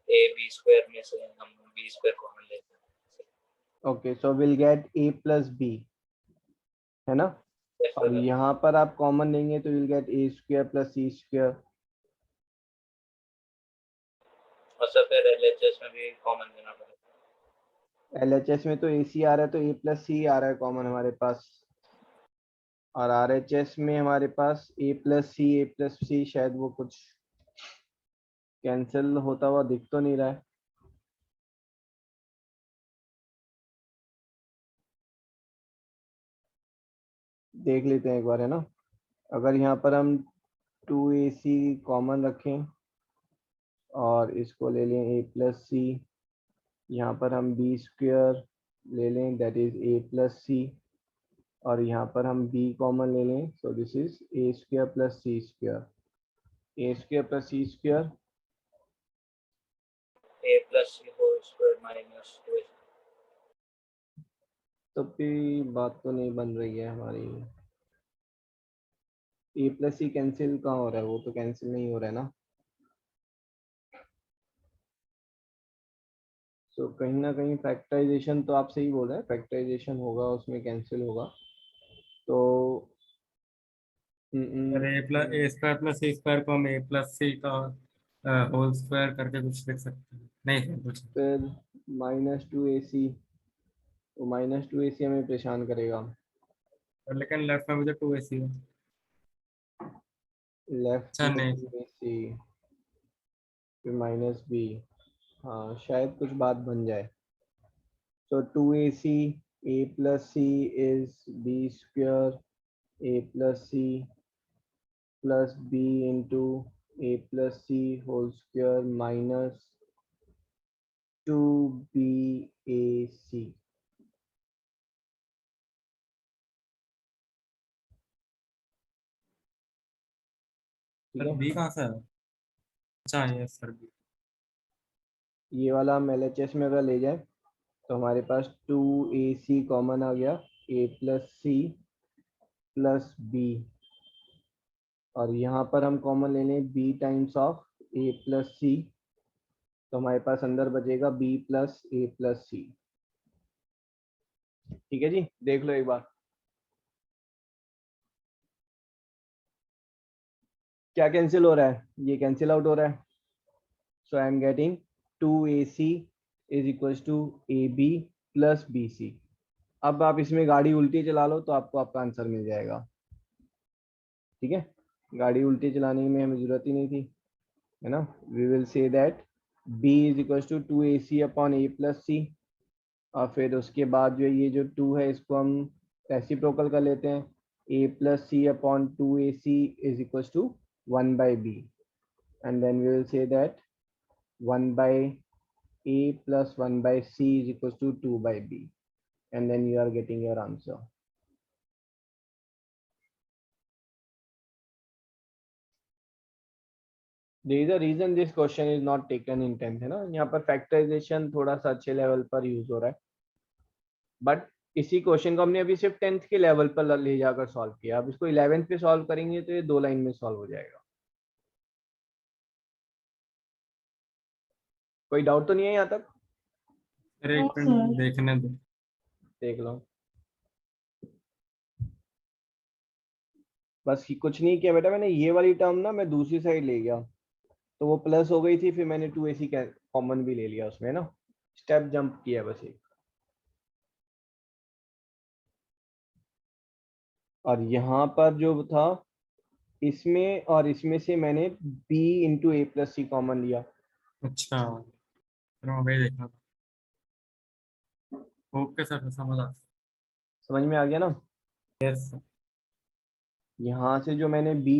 Speaker 5: ए बी स्क्वायर में से हम बी स्क्वायर कॉमन लेते हैं।
Speaker 2: Okay, so will get a plus B, है ना।
Speaker 5: Yes,
Speaker 2: और
Speaker 5: sir।
Speaker 2: यहाँ पर आप कॉमन लेंगे तो will get a square plus C square.
Speaker 5: और सर फिर एलएचएस में भी कॉमन देना पड़ेगा।
Speaker 2: LHS में तो AC आ रहा है तो a प्लस सी आ रहा है कॉमन हमारे पास, और RHS में हमारे पास a प्लस सी शायद वो कुछ कैंसिल होता हुआ दिख तो नहीं रहा है। देख लेते हैं एक बार, है ना। अगर यहाँ पर हम 2AC कॉमन रखें और इसको ले लें a प्लस सी, यहाँ पर हम b स्क्वायर ले लें that is a plus C, और यहाँ पर हम b कॉमन ले लें, so this is a square plus C square, a square plus C square
Speaker 5: A plus C whole square minus 2।
Speaker 2: तो भी बात तो नहीं बन रही है हमारी। a प्लस सी कैंसिल कहाँ हो रहा है, वो तो कैंसिल नहीं हो रहा है ना। तो कहीं ना कहीं फैक्टराइजेशन, तो आप सही बोल रहे हैं, फैक्टराइजेशन होगा उसमें कैंसिल होगा। तो
Speaker 3: और ए स्क्वायर प्लस सी स्क्वायर को हम ए प्लस सी का होल स्क्वायर करके कुछ लिख सकते हैं, नहीं है कुछ।
Speaker 2: फिर -2ac, तो -2ac हमें परेशान करेगा।
Speaker 3: और लेकिन लेफ्ट में मुझे 2ac है।
Speaker 2: लेफ्ट
Speaker 3: अच्छा
Speaker 2: में
Speaker 3: नहीं,
Speaker 2: 2ac फिर -b, हाँ शायद कुछ बात बन जाए। So 2ac a plus c is b square a plus c plus b into a plus c whole square minus 2bac. ठीक
Speaker 3: सर
Speaker 2: है,
Speaker 3: बी कहाँ से है? अच्छा ये सर बी।
Speaker 2: ये वाला हम LHS में अगर ले जाए तो हमारे पास 2ac कॉमन आ गया, a plus c plus b, और यहाँ पर हम कॉमन ले लें b times of a plus c, तो हमारे पास अंदर बचेगा b plus a plus c। ठीक है जी, देख लो एक बार क्या कैंसिल हो रहा है, ये कैंसिल आउट हो रहा है। So I am getting 2ac is equals to ab plus bc। अब आप इसमें गाड़ी उल्टी चला लो तो आपको आपका आंसर मिल जाएगा। ठीक है, गाड़ी उल्टी चलाने में हमें जरूरत ही नहीं थी, है ना। We will say that b is equals to 2ac upon a plus c, और फिर उसके बाद जो ये जो 2 है इसको हम रेसिप्रोकल कर लेते हैं, a plus c upon 2ac is equals to 1 by b, and then we will say that 1 by a plus 1 by c is equals to 2 by b, and then you are getting your answer. There is a reason this question is not taken in 10th, है ना। यहाँ पर factorisation थोड़ा सा अच्छे level पर use हो रहा है, बट इसी क्वेश्चन को हमने अभी सिर्फ 10th के लेवल पर ले जाकर सॉल्व किया। अब इसको 11th पे सॉल्व करेंगे तो ये 2 लाइन में सॉल्व हो जाएगा। कोई डाउट तो नहीं है यहाँ तक?
Speaker 3: सर एक
Speaker 1: हाँ,
Speaker 3: मिनट
Speaker 1: सर।
Speaker 3: देखने दो।
Speaker 2: देख लो, बस कुछ नहीं किया बेटा, मैंने ये वाली टर्म ना मैं दूसरी साइड ले गया तो वो प्लस हो गई थी, फिर मैंने 2ac कॉमन भी ले लिया उसमें ना, स्टेप जंप किया बस एक। और यहाँ पर जो था इसमें और इसमें से मैंने b into A plus C common लिया।
Speaker 3: अच्छा फिर मैं वही देखना था। ओके सर समझ आ।
Speaker 2: समझ में आ गया ना।
Speaker 3: Yes sir.
Speaker 2: यहाँ से जो मैंने b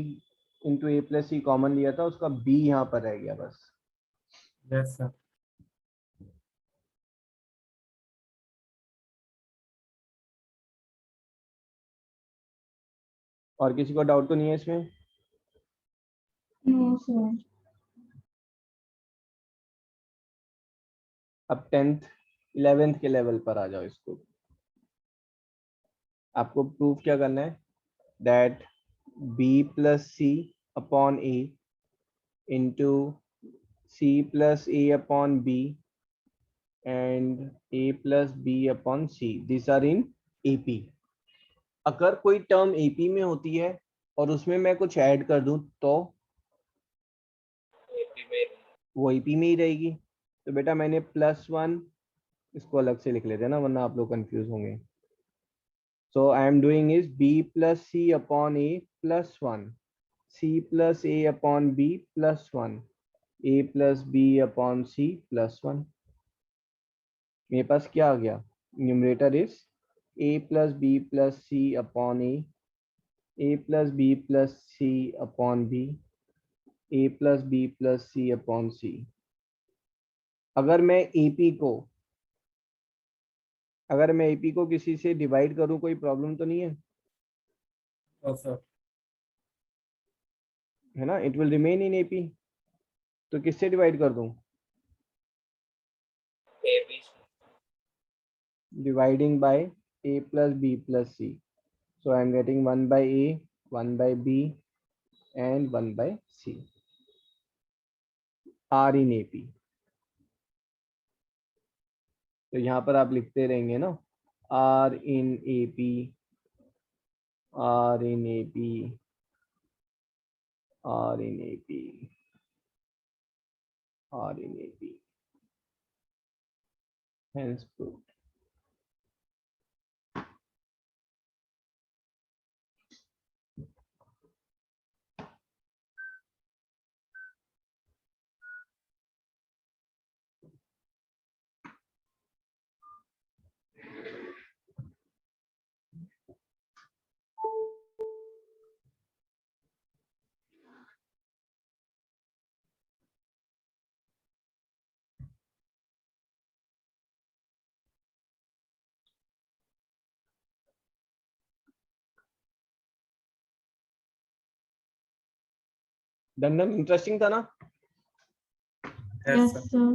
Speaker 2: into A plus C common लिया था उसका b यहाँ पर रह गया बस।
Speaker 3: Yes sir.
Speaker 2: और किसी को डाउट तो नहीं है इसमें?
Speaker 1: No sir.
Speaker 2: अब 10th 11th के लेवल पर आ जाओ। इसको आपको प्रूफ क्या करना है, that b plus C upon a into c plus a upon b and a plus b upon c, this are in AP। अगर कोई टर्म AP में होती है और उसमें मैं कुछ ऐड कर दूं तो
Speaker 5: AP में
Speaker 2: वो AP में ही रहेगी। तो बेटा मैंने +1, इसको अलग से लिख लेते हैं ना वरना आप लोग कंफ्यूज होंगे। So I am doing is b plus C upon a plus 1, c plus a upon b plus 1, a plus b upon c plus 1। मेरे पास क्या आ गया, numerator is a plus b plus c upon a plus b plus c upon b, a plus b plus c upon c। अगर मैं AP को किसी से डिवाइड करूं कोई प्रॉब्लम तो नहीं है,
Speaker 3: सर
Speaker 2: है ना। It will remain in AP, तो किससे डिवाइड कर दूं,
Speaker 5: AB
Speaker 2: dividing by a plus b plus c। So I am getting 1 by a, 1 by b and 1 by c are in AP। तो यहाँ पर आप लिखते रहेंगे ना, R in AP, R in AP, R in AP. R in AP. Hence proved. Done done, interesting था ना?
Speaker 3: Yes,
Speaker 1: Yes,
Speaker 3: sir.
Speaker 1: sir.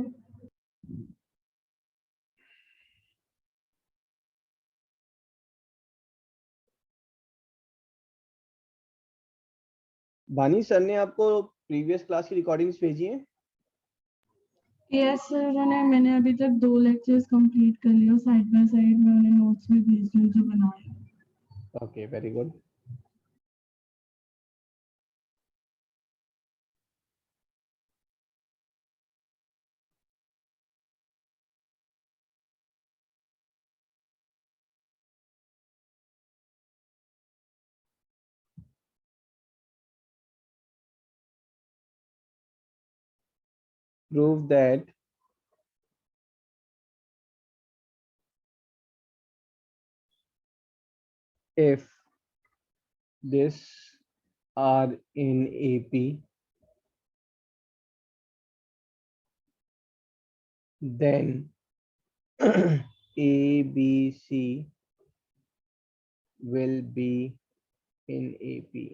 Speaker 2: बानी सर ने आपको प्रीवियस क्लास की रिकॉर्डिंग्स भेजी हैं?
Speaker 1: Yes, sir. मैंने अभी तक 2 लेक्चर्स कंप्लीट कर लिए और साइड बाय साइड में उन्हें नोट्स भी भेज दिए जो बनाए हैं।
Speaker 2: Okay, very good. Prove that if this are in AP, then ABC will be in AP.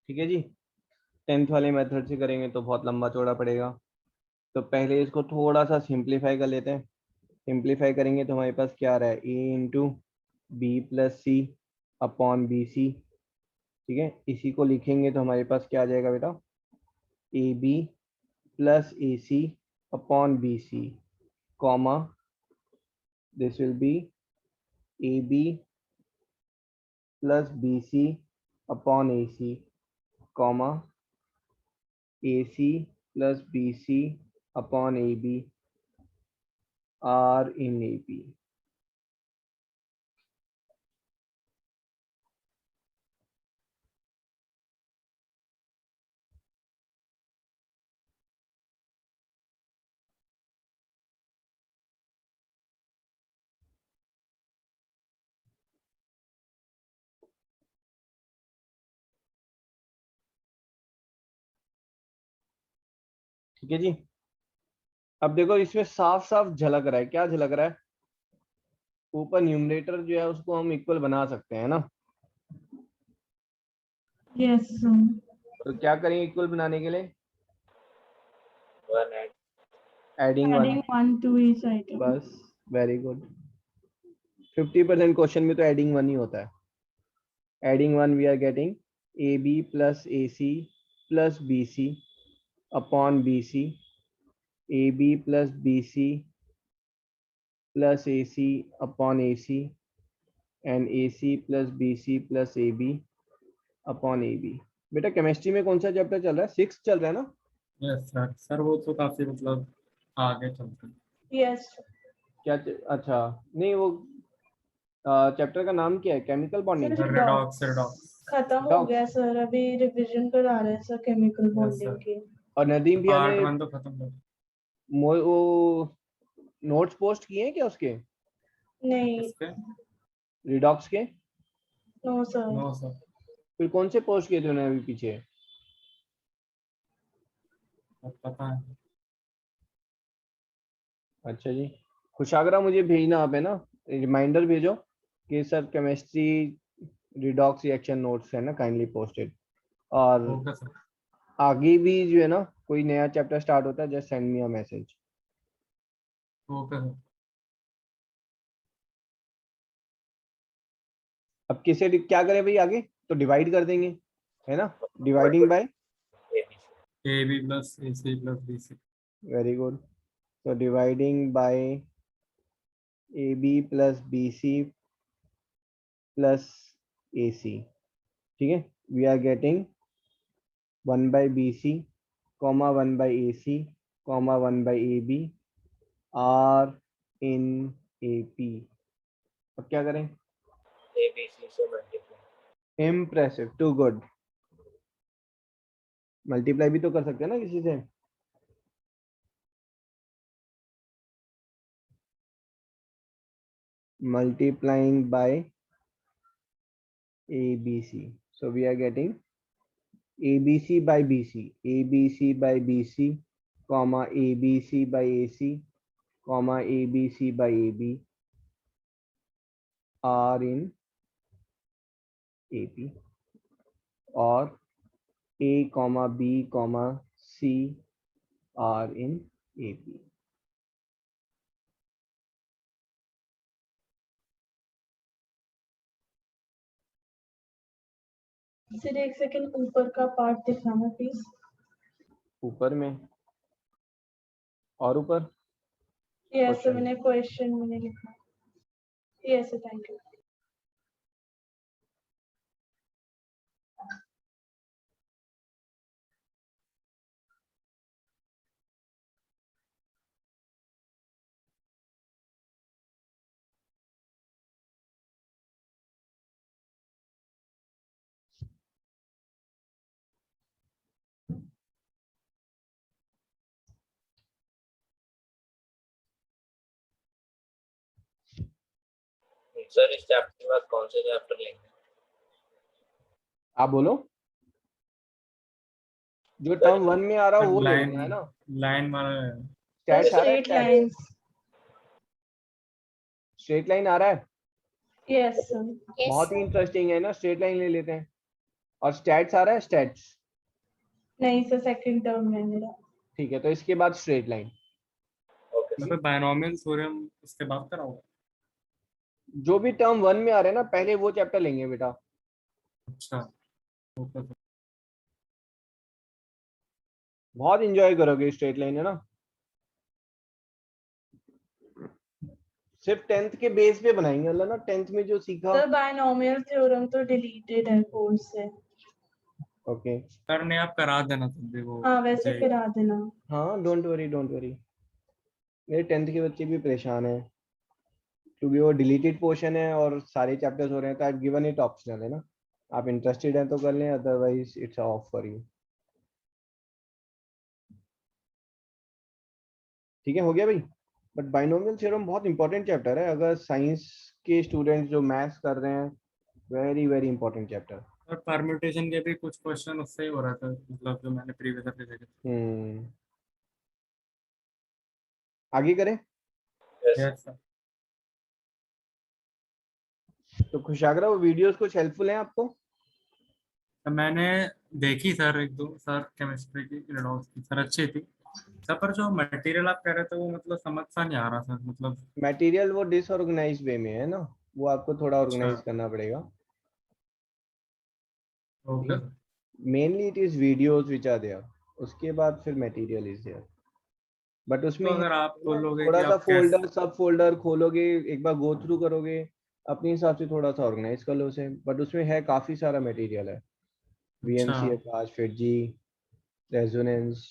Speaker 2: ठीक है जी। 10th वाले मेथड से करेंगे तो बहुत लंबा चौड़ा पड़ेगा, तो पहले इसको थोड़ा सा सिंप्लीफाई कर लेते हैं। सिंप्लीफाई करेंगे तो हमारे पास क्या आ रहा है, ए into B plus C upon B सी। ठीक है, इसी को लिखेंगे तो हमारे पास क्या आ जाएगा बेटा, A B plus A C upon B C, comma this will be A B plus B C upon A C, comma A C plus B C upon A B are in A B. ठीक है जी। अब देखो इसमें साफ साफ झलक रहा है, क्या झलक रहा है, ऊपर न्यूमरेटर जो है उसको हम इक्वल बना सकते हैं ना।
Speaker 1: Yes, sir.
Speaker 2: तो क्या करेंगे इक्वल बनाने के लिए,
Speaker 5: 1 and
Speaker 2: adding one.
Speaker 1: Adding 1 to each item.
Speaker 2: बस, वेरी गुड। 50% क्वेश्चन में तो एडिंग वन ही होता है। Adding one we are getting A B plus A C plus B C upon B C, A B plus B C plus A C upon A C and A C plus B C plus A B upon A B. बेटा chemistry में कौन सा chapter चल रहा है, 6 चल रहा है ना?
Speaker 3: Yes, sir. सर वो तो काफी मतलब आगे चलते हैं।
Speaker 1: Yes.
Speaker 2: क्या अच्छा, नहीं वो चैप्टर का नाम क्या है, chemical bonding?
Speaker 1: Sir,
Speaker 3: redox redox.
Speaker 1: खत्म हो
Speaker 2: Redox.
Speaker 1: गया सर, अभी रिवीजन करा रहे हैं sir chemical
Speaker 3: Yes,
Speaker 1: bonding
Speaker 3: sir.
Speaker 1: की।
Speaker 2: और नदीम भैया
Speaker 3: पार्ट
Speaker 2: ने
Speaker 3: 1 तो खत्म हो
Speaker 2: वो नोट्स पोस्ट किए हैं क्या उसके,
Speaker 1: नहीं,
Speaker 3: इसके।
Speaker 2: रिडॉक्स के?
Speaker 1: No sir.
Speaker 3: No sir.
Speaker 2: फिर कौन से पोस्ट किए थे उन्होंने अभी पीछे?
Speaker 3: पता है।
Speaker 2: अच्छा जी, खुशागरा मुझे भेजना आप, है ना, रिमाइंडर भेजो कि sir chemistry redox reaction notes है ना, काइंडली पोस्टेड। और
Speaker 3: ओके सर।
Speaker 2: आगे भी जो है ना कोई नया चैप्टर स्टार्ट होता है, just send me a message.
Speaker 3: Okay sir.
Speaker 2: अब किसे क्या करें भाई आगे, तो डिवाइड कर देंगे, है ना, dividing by,
Speaker 3: A B plus A C plus B C.
Speaker 2: Very good, तो dividing by A B plus B C plus A C, ठीक है, we are getting 1 by B C comma 1 by A C comma 1 by A B are in A P. अब क्या करें,
Speaker 5: A B C से multiply.
Speaker 2: Impressive, too good. Multiply भी तो कर सकते हैं ना किसी से, multiplying by ABC. So we are getting ABC by BC, ABC by BC, comma ABC by AC, comma ABC by AB are in AP, और A, comma B, comma C are in AP.
Speaker 1: Sir एक second ऊपर का part दिखाना please.
Speaker 2: ऊपर में और ऊपर,
Speaker 1: yes sir,
Speaker 2: Question.
Speaker 1: मैंने क्वेश्चन मैंने लिखा। Yes sir, thank you.
Speaker 5: Sir इस चैप्टर के बाद कौन से चैप्टर लेंगे?
Speaker 2: आप बोलो, जो टर्म 1 में आ रहा वो ले लेना है ना,
Speaker 3: लाइन वाला
Speaker 2: स्टैट्स आ रहा है,
Speaker 1: स्ट्रेट लाइंस।
Speaker 2: स्ट्रेट लाइन आ रहा है,
Speaker 1: यस सर।
Speaker 2: बहुत ही इंटरेस्टिंग है ना, स्ट्रेट लाइन ले लेते हैं। और स्टैट्स आ रहा है, स्टैट्स,
Speaker 1: नहीं सर, सेकंड टर्म में मेरा।
Speaker 2: ठीक है, तो इसके बाद स्ट्रेट लाइन,
Speaker 5: ओके
Speaker 3: तो बायनोमियल थ्योरम इसके बाद कराओगे?
Speaker 2: जो भी टर्म 1 में आ रहे हैं ना, पहले वो चैप्टर लेंगे बेटा।
Speaker 3: अच्छा ओके सर।
Speaker 2: बहुत इंजॉय करोगे स्ट्रेट लाइन, है ना, सिर्फ 10th के बेस पे बनाएंगे, मतलब ना 10th में जो सीखा।
Speaker 1: सर बायनोमियल थ्योरम तो डिलीटेड है कोर्स से।
Speaker 2: ओके,
Speaker 3: सर ने आप करा देना तब भी वो।
Speaker 1: हाँ वैसे
Speaker 3: जी।
Speaker 1: करा देना।
Speaker 2: हाँ, डोंट वरी डोंट वरी, मेरे 10th के बच्चे भी परेशान हैं क्योंकि वो डिलीटेड पोर्शन है और सारे चैप्टर्स हो रहे हैं, तो आई गिवन इट ऑप्शनल, है ना, आप इंटरेस्टेड हैं तो कर लें, otherwise it's of for you. ठीक है, हो गया भाई। बट बाइनोमियल थ्योरम बहुत इंपॉर्टेंट चैप्टर है, अगर साइंस के स्टूडेंट्स जो मैथ्स कर रहे हैं, वेरी वेरी इंपॉर्टेंट चैप्टर।
Speaker 3: और परम्यूटेशन के भी कुछ क्वेश्चन उससे ही हो रहा था, मतलब जो मैंने प्रीवियस ईयर देखे थे।
Speaker 2: आगे करें,
Speaker 3: यस सर।
Speaker 2: तो खुशागरा वो वीडियोस कुछ हेल्पफुल हैं आपको?
Speaker 3: तो मैंने देखी सर, एक दो सर केमिस्ट्री की रेडॉक्स की सर अच्छी थी सर, पर जो मटेरियल आप कह रहे थे वो मतलब समझ सा नहीं आ रहा सर, मतलब।
Speaker 2: मटेरियल वो डिसऑर्गेनाइज वे में है ना, वो आपको थोड़ा
Speaker 3: अच्छा
Speaker 2: ऑर्गेनाइज करना पड़ेगा।
Speaker 3: Okay.
Speaker 2: Mainly it is videos which are there, उसके बाद फिर मटेरियल इज देयर, बट उसमें
Speaker 3: तो
Speaker 2: है
Speaker 3: अगर आप
Speaker 2: ना,
Speaker 3: बोलोगे
Speaker 2: थोड़ा
Speaker 3: कि
Speaker 2: सा
Speaker 3: आप कैसे।
Speaker 2: फोल्डर सब फोल्डर खोलोगे, एक बार गो थ्रू करोगे अपने हिसाब से, थोड़ा सा ऑर्गेनाइज कर लो उसे, बट उसमें है काफी सारा मटेरियल है,
Speaker 3: अच्छा
Speaker 2: वीएमसी, आकाश, फिटजी, रेजोनेंस।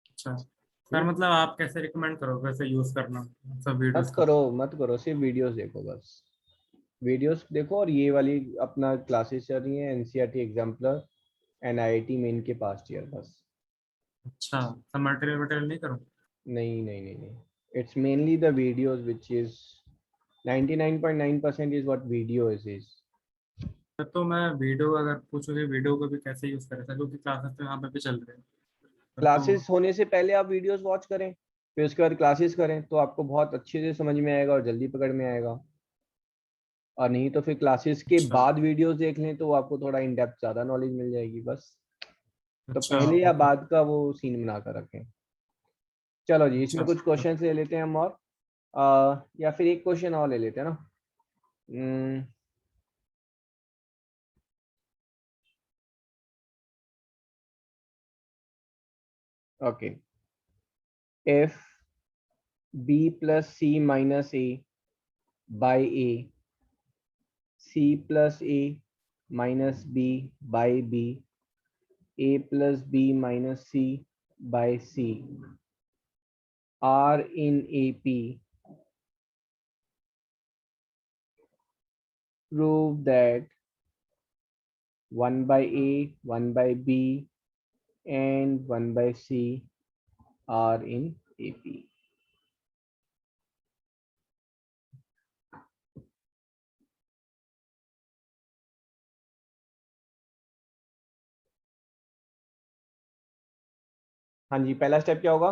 Speaker 3: अच्छा सर, मतलब आप कैसे रिकमेंड करोगे कैसे यूज करना सब
Speaker 2: मत
Speaker 3: वीडियोस का?
Speaker 2: करो मत करो, सिर्फ वीडियोस देखो, बस वीडियोस देखो, और ये वाली अपना क्लासेस चल रही है NCERT exemplar and IIT main के पास्ट ईयर, बस।
Speaker 3: अच्छा सर, मटेरियल वटेरियल नहीं करो?
Speaker 2: नहीं नहीं नहीं नहीं, it's mainly the videos which is 99.9% is what video is.
Speaker 3: Sir तो मैं वीडियो अगर पूछूंगी वीडियो को भी कैसे यूज करें सर, क्योंकि क्लासेस तो यहाँ पे भी चल रहे हैं सर, तो
Speaker 2: क्लासेस होने से पहले आप वीडियोस वॉच करें, फिर उसके बाद क्लासेस करें, तो आपको बहुत अच्छे से समझ में आएगा और जल्दी पकड़ में आएगा। और नहीं तो फिर क्लासेस के
Speaker 3: अच्छा
Speaker 2: बाद वीडियोस देख लें तो आपको थोड़ा इन डेप्थ ज्यादा नॉलेज मिल जाएगी, बस। तो
Speaker 3: अच्छा
Speaker 2: पहले या
Speaker 3: ओके।
Speaker 2: बाद का वो सीन बना कर रखें। चलो जी, इसमें
Speaker 3: अच्छा
Speaker 2: कुछ क्वेश्चन ले लेते हैं हम, और या फिर एक क्वेश्चन और ले लेते हैं ना। Okay. If B plus C minus A by A, C plus A minus B by B, A plus B minus C by C are in AP, prove that 1 by A, 1 by B and 1 by C are in AP. हाँ जी, पहला step क्या होगा?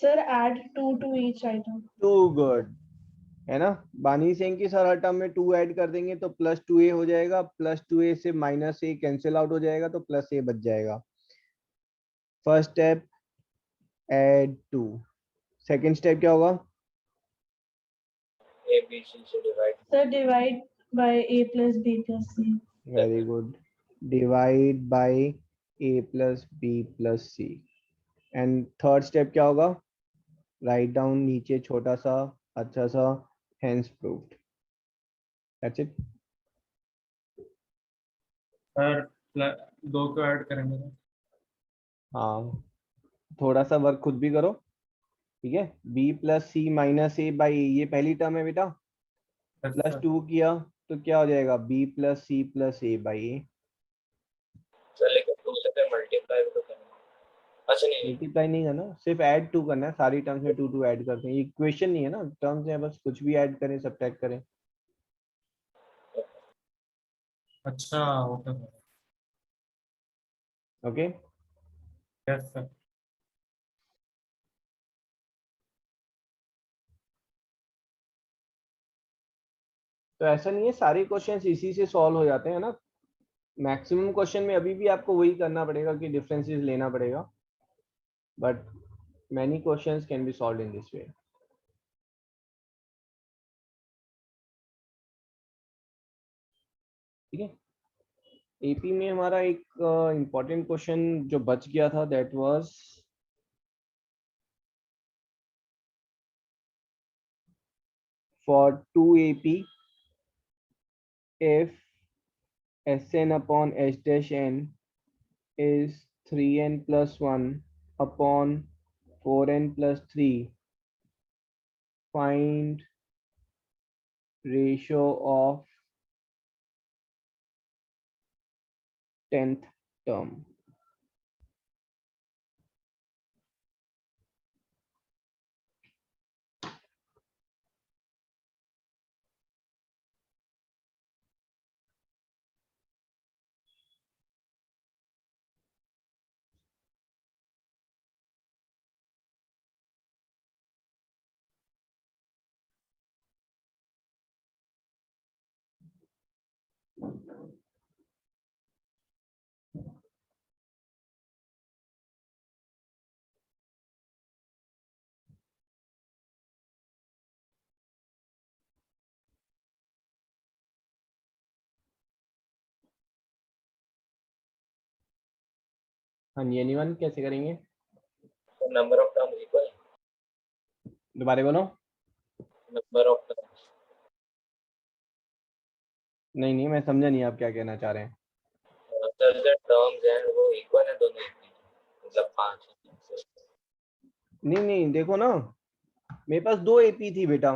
Speaker 1: Sir, add 2 to each item.
Speaker 2: Too good है ना। बानी सिंह की sir हर term में 2 add कर देंगे तो प्लस 2a हो जाएगा, प्लस 2a से माइनस a कैंसिल आउट हो जाएगा तो प्लस a बच जाएगा। First step add 2। Second step क्या होगा?
Speaker 5: A B C से divide
Speaker 1: Sir, divide by A plus B plus C.
Speaker 2: Very good, divide by a plus b plus c। And third step क्या होगा? Write down नीचे छोटा सा अच्छा सा hence proved. That's it.
Speaker 3: Sir 2 को add करेंगे ना?
Speaker 2: हाँ, थोड़ा सा वर्क खुद भी करो, ठीक है। b plus C minus A by ये पहली टर्म है बेटा,
Speaker 3: Yes,
Speaker 2: प्लस
Speaker 3: sir.
Speaker 2: 2 किया तो क्या हो जाएगा? b plus C plus A by A.
Speaker 5: Sir लेकिन 2 से फिर मल्टीप्लाई भी तो करना है। अच्छा नहीं
Speaker 2: मल्टीप्लाई नहीं करना, सिर्फ ऐड 2 करना है। सारी टर्म्स में 2 2 ऐड करते हैं, ये इक्वेशन नहीं है ना, टर्म्स है, बस कुछ भी ऐड करें सब्ट्रैक्ट करें।
Speaker 3: अच्छा okay sir.
Speaker 2: Okay
Speaker 3: yes sir.
Speaker 2: तो ऐसा नहीं है सारे क्वेश्चंस इसी से सॉल्व हो जाते हैं ना, मैक्सिमम क्वेश्चन में अभी भी आपको वही करना पड़ेगा कि डिफरेंसेस लेना पड़ेगा, but many questions can be solved in this way. ठीक है। एपी में हमारा एक इंपॉर्टेंट क्वेश्चन जो बच गया था, that was for 2AP if Sn upon h dash n is 3n plus 1 upon 4n plus 3, find ratio of 10th term। हाँ जी, एनीवन कैसे करेंगे?
Speaker 5: नंबर ऑफ टर्म्स इक्वल
Speaker 2: दोबारा बोलो।
Speaker 5: नंबर ऑफ टर्म्स
Speaker 2: नहीं नहीं, मैं समझा नहीं आप क्या कहना चाह रहे हैं।
Speaker 5: सर जो टर्म्स हैं वो इक्वल है दोनों एक मतलब 5।
Speaker 2: नहीं नहीं, देखो ना, मेरे पास 2 एपी थी बेटा,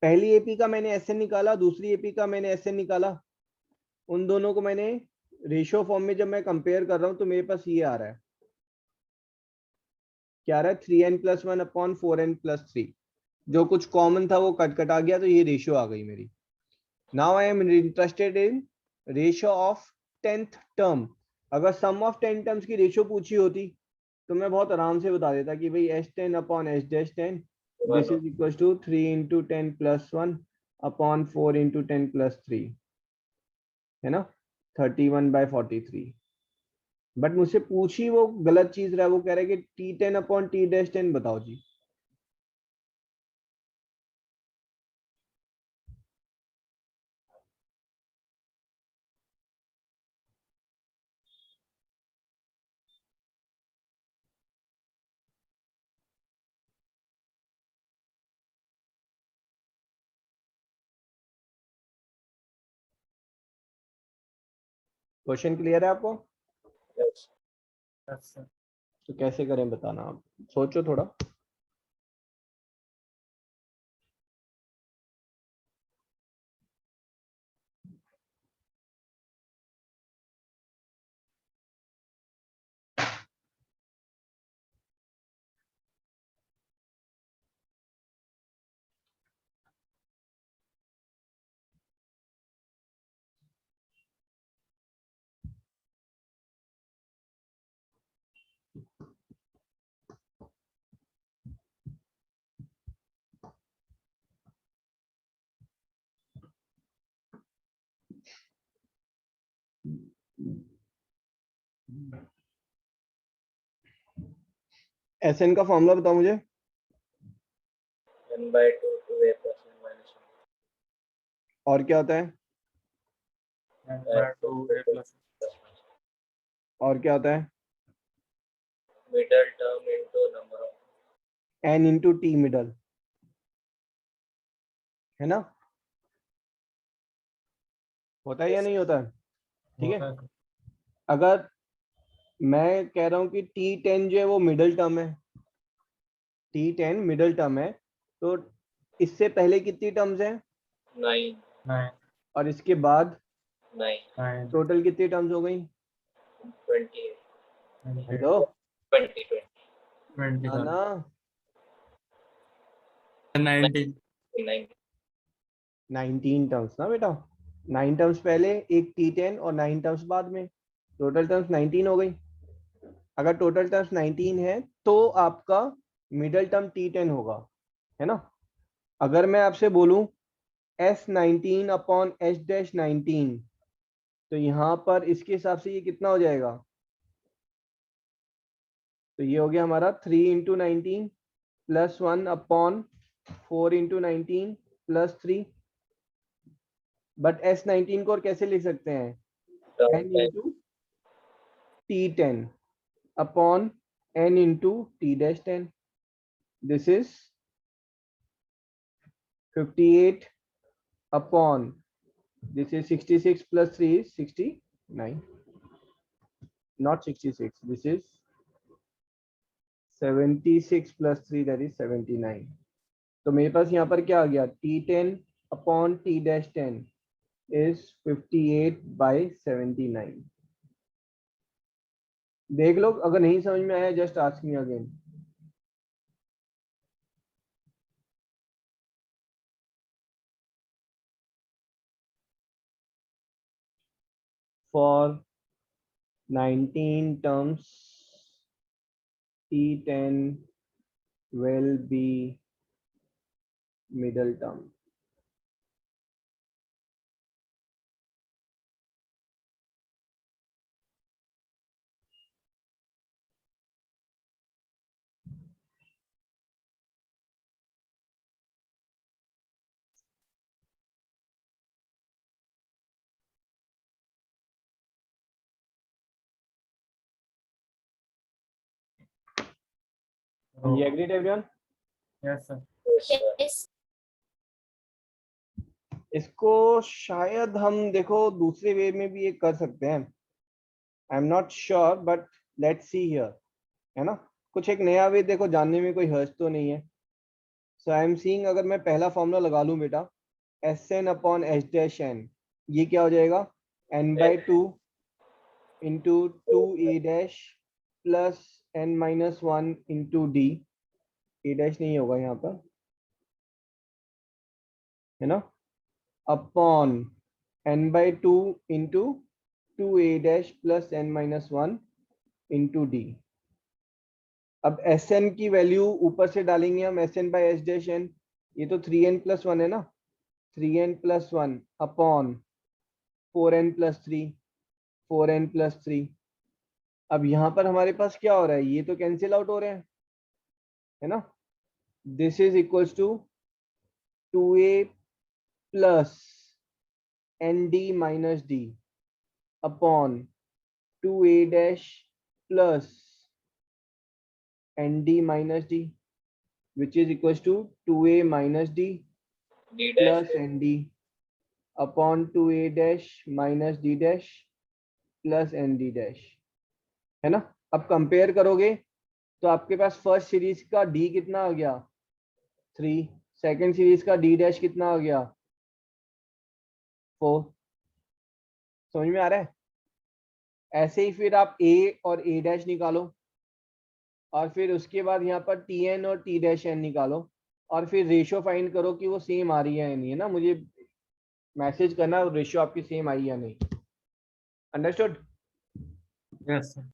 Speaker 2: पहली एपी का मैंने एसएन निकाला, दूसरी एपी का मैंने एसएन निकाला, उन दोनों को मैंने रेशियो फॉर्म में जब मैं कंपेयर कर रहा हूं तो मेरे पास ये आ रहा है, क्या आ रहा है? 3n plus 1 upon 4n plus 3। जो कुछ कॉमन था वो कट कट आ गया तो ये रेशियो आ गई मेरी। Now I am interested in ratio of 10th term. अगर सम ऑफ 10 टर्म्स की रेशियो पूछी होती तो मैं बहुत आराम से बता देता कि भाई h10 upon h dash 10 this is equal to 3 into 10 plus 1 upon 4 into 10 plus 3, है ना, 31/43। बट मुझसे पूछी वो गलत चीज रहा है, वो कह रहा है कि T10 अपॉन T डैश 10 बताओ जी। क्वेश्चन क्लियर है आपको?
Speaker 5: Yes.
Speaker 3: अच्छा
Speaker 2: तो कैसे करें बताना, आप सोचो थोड़ा। SN का फॉर्मूला बताओ मुझे।
Speaker 5: n/2 2a plus n minus 1.
Speaker 2: और क्या होता है?
Speaker 3: n/2a plus
Speaker 2: और क्या होता है?
Speaker 5: Middle term into number of.
Speaker 2: N into T middle, है ना? होता है या नहीं होता है? ठीक है।
Speaker 3: होता है।
Speaker 2: अगर मैं कह रहा हूं कि T10 जो है वो मिडल टर्म है, T10 मिडल टर्म है, तो इससे पहले कितनी टर्म्स हैं
Speaker 5: 9.
Speaker 3: 9
Speaker 2: और इसके बाद
Speaker 5: 9.
Speaker 3: 9
Speaker 2: टोटल कितनी टर्म्स हो गई?
Speaker 5: 28.
Speaker 2: हेलो
Speaker 5: 20.
Speaker 3: 20
Speaker 2: ना ना
Speaker 3: 19
Speaker 5: 9.
Speaker 2: 19 टर्म्स ना बेटा, 9 टर्म्स पहले, एक T10 और 9 टर्म्स बाद में, टोटल टर्म्स 19 हो गई। अगर टोटल टर्म्स 19 है तो आपका मिडल टर्म T10 होगा, है ना? अगर मैं आपसे बोलूं S19 अपॉन S-19, तो यहाँ पर इसके हिसाब से ये कितना हो जाएगा? तो ये हो गया हमारा 3 into 19 plus 1 upon 4 into 19 plus 3। But S19 को और कैसे लिख सकते हैं?
Speaker 5: Term
Speaker 2: n
Speaker 5: 10.
Speaker 2: Into T10 upon n into T-10। This is 58 upon, this is 66 plus 3 is 69, not 66, this is 76 plus 3, that is 79। तो मेरे पास यहाँ पर क्या आ गया? T10 upon T-10 is 58 by 79। देख लो, अगर नहीं समझ में आया just ask me again. For 19 terms, T10 will be middle term. You agreed everyone?
Speaker 3: Yes sir
Speaker 5: Yes, sir.
Speaker 6: Yes.
Speaker 2: इसको शायद हम देखो दूसरे वे में भी ये कर सकते हैं, I am not sure but let's see here, है ना? कुछ एक नया वे देखो, जानने में कोई हर्ज तो नहीं है। सो आई एम सीइंग, अगर मैं पहला फॉर्मूला लगा लूं बेटा Sn अपॉन S-n, ये क्या हो जाएगा? n/2 into 2a dash plus n-1 into d, a dash नहीं होगा यहाँ पर, है ना? Upon n/2 into 2a dash plus n-1 into d। अब Sn की वैल्यू ऊपर से डालेंगे हम, Sn बाई S-n, ये तो 3n प्लस 1 है ना, 3n plus 1 upon 4n plus 3, 4n plus 3। अब यहाँ पर हमारे पास क्या हो रहा है? ये तो कैंसिल आउट हो रहे हैं, है ना? This is equals to 2a plus nd minus d upon 2a dash plus nd minus d, which is equals to 2a minus d
Speaker 5: D dash
Speaker 2: plus nd upon 2a dash minus d dash plus N D dash, है ना। अब compare करोगे तो आपके पास first series का D कितना आ गया 3, सेकंड सीरीज का डी डैश कितना आ गया 4। समझ में आ रहा है। ऐसे ही फिर आप ए और ए डैश निकालो और फिर उसके बाद यहाँ पर टी एन और टी डैश एन निकालो और फिर रेशियो फाइंड करो कि वो सेम आ रही है या नहीं, है ना। मुझे मैसेज करना रेशियो आपकी सेम आई या नहीं। अंडरस्टूड।
Speaker 3: Yes sir.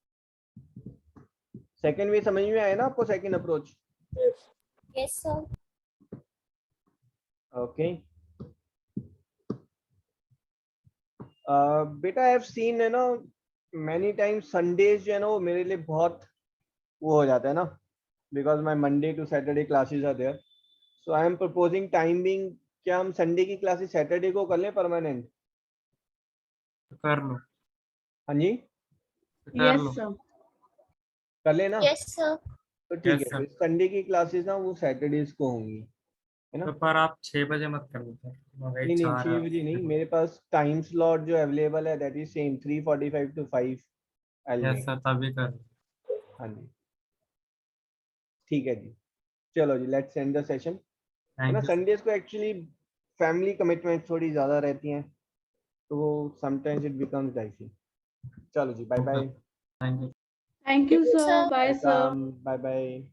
Speaker 2: सेकंड वे समझ में आया ना आपको, second approach.
Speaker 5: Yes.
Speaker 6: Yes sir.
Speaker 2: Okay बेटा आई हैव सीन है ना मैनी टाइम्स संडेज जो है ना वो मेरे लिए बहुत वो हो जाता है ना, because my Monday to Saturday classes are there. So I am proposing timing, क्या हम संडे की क्लासेस सैटरडे को कर लें परमानेंट?
Speaker 3: कर लो।
Speaker 2: हाँ जी
Speaker 3: कर
Speaker 1: यस
Speaker 3: लो।
Speaker 1: सर।
Speaker 2: कर लेना।
Speaker 6: Yes sir.
Speaker 2: तो ठीक
Speaker 3: Yes,
Speaker 2: है,
Speaker 3: sir.
Speaker 2: संडे की क्लासेस ना वो सैटरडेज को होंगी, है ना।
Speaker 3: तो पर आप 6 बजे मत कर लो सर,
Speaker 2: नहीं नहीं 6 बजे नहीं, मेरे पास टाइम स्लॉट जो अवेलेबल है that is same 3:45 to 5 I
Speaker 3: yes
Speaker 2: make.
Speaker 3: Sir, तभी कर लो।
Speaker 2: हाँ जी ठीक है जी, चलो जी लेट्स एंड द सेशन, है ना।
Speaker 3: Thank you.
Speaker 2: संडेज को एक्चुअली फैमिली कमिटमेंट थोड़ी ज़्यादा रहती हैं तो वो समटाइम्स इट बिकम्स डाइसी। चलो जी bye bye.
Speaker 3: Thank you.
Speaker 1: Thank you
Speaker 6: Thank you,
Speaker 1: sir,
Speaker 6: sir.
Speaker 1: Bye sir.
Speaker 2: Bye bye.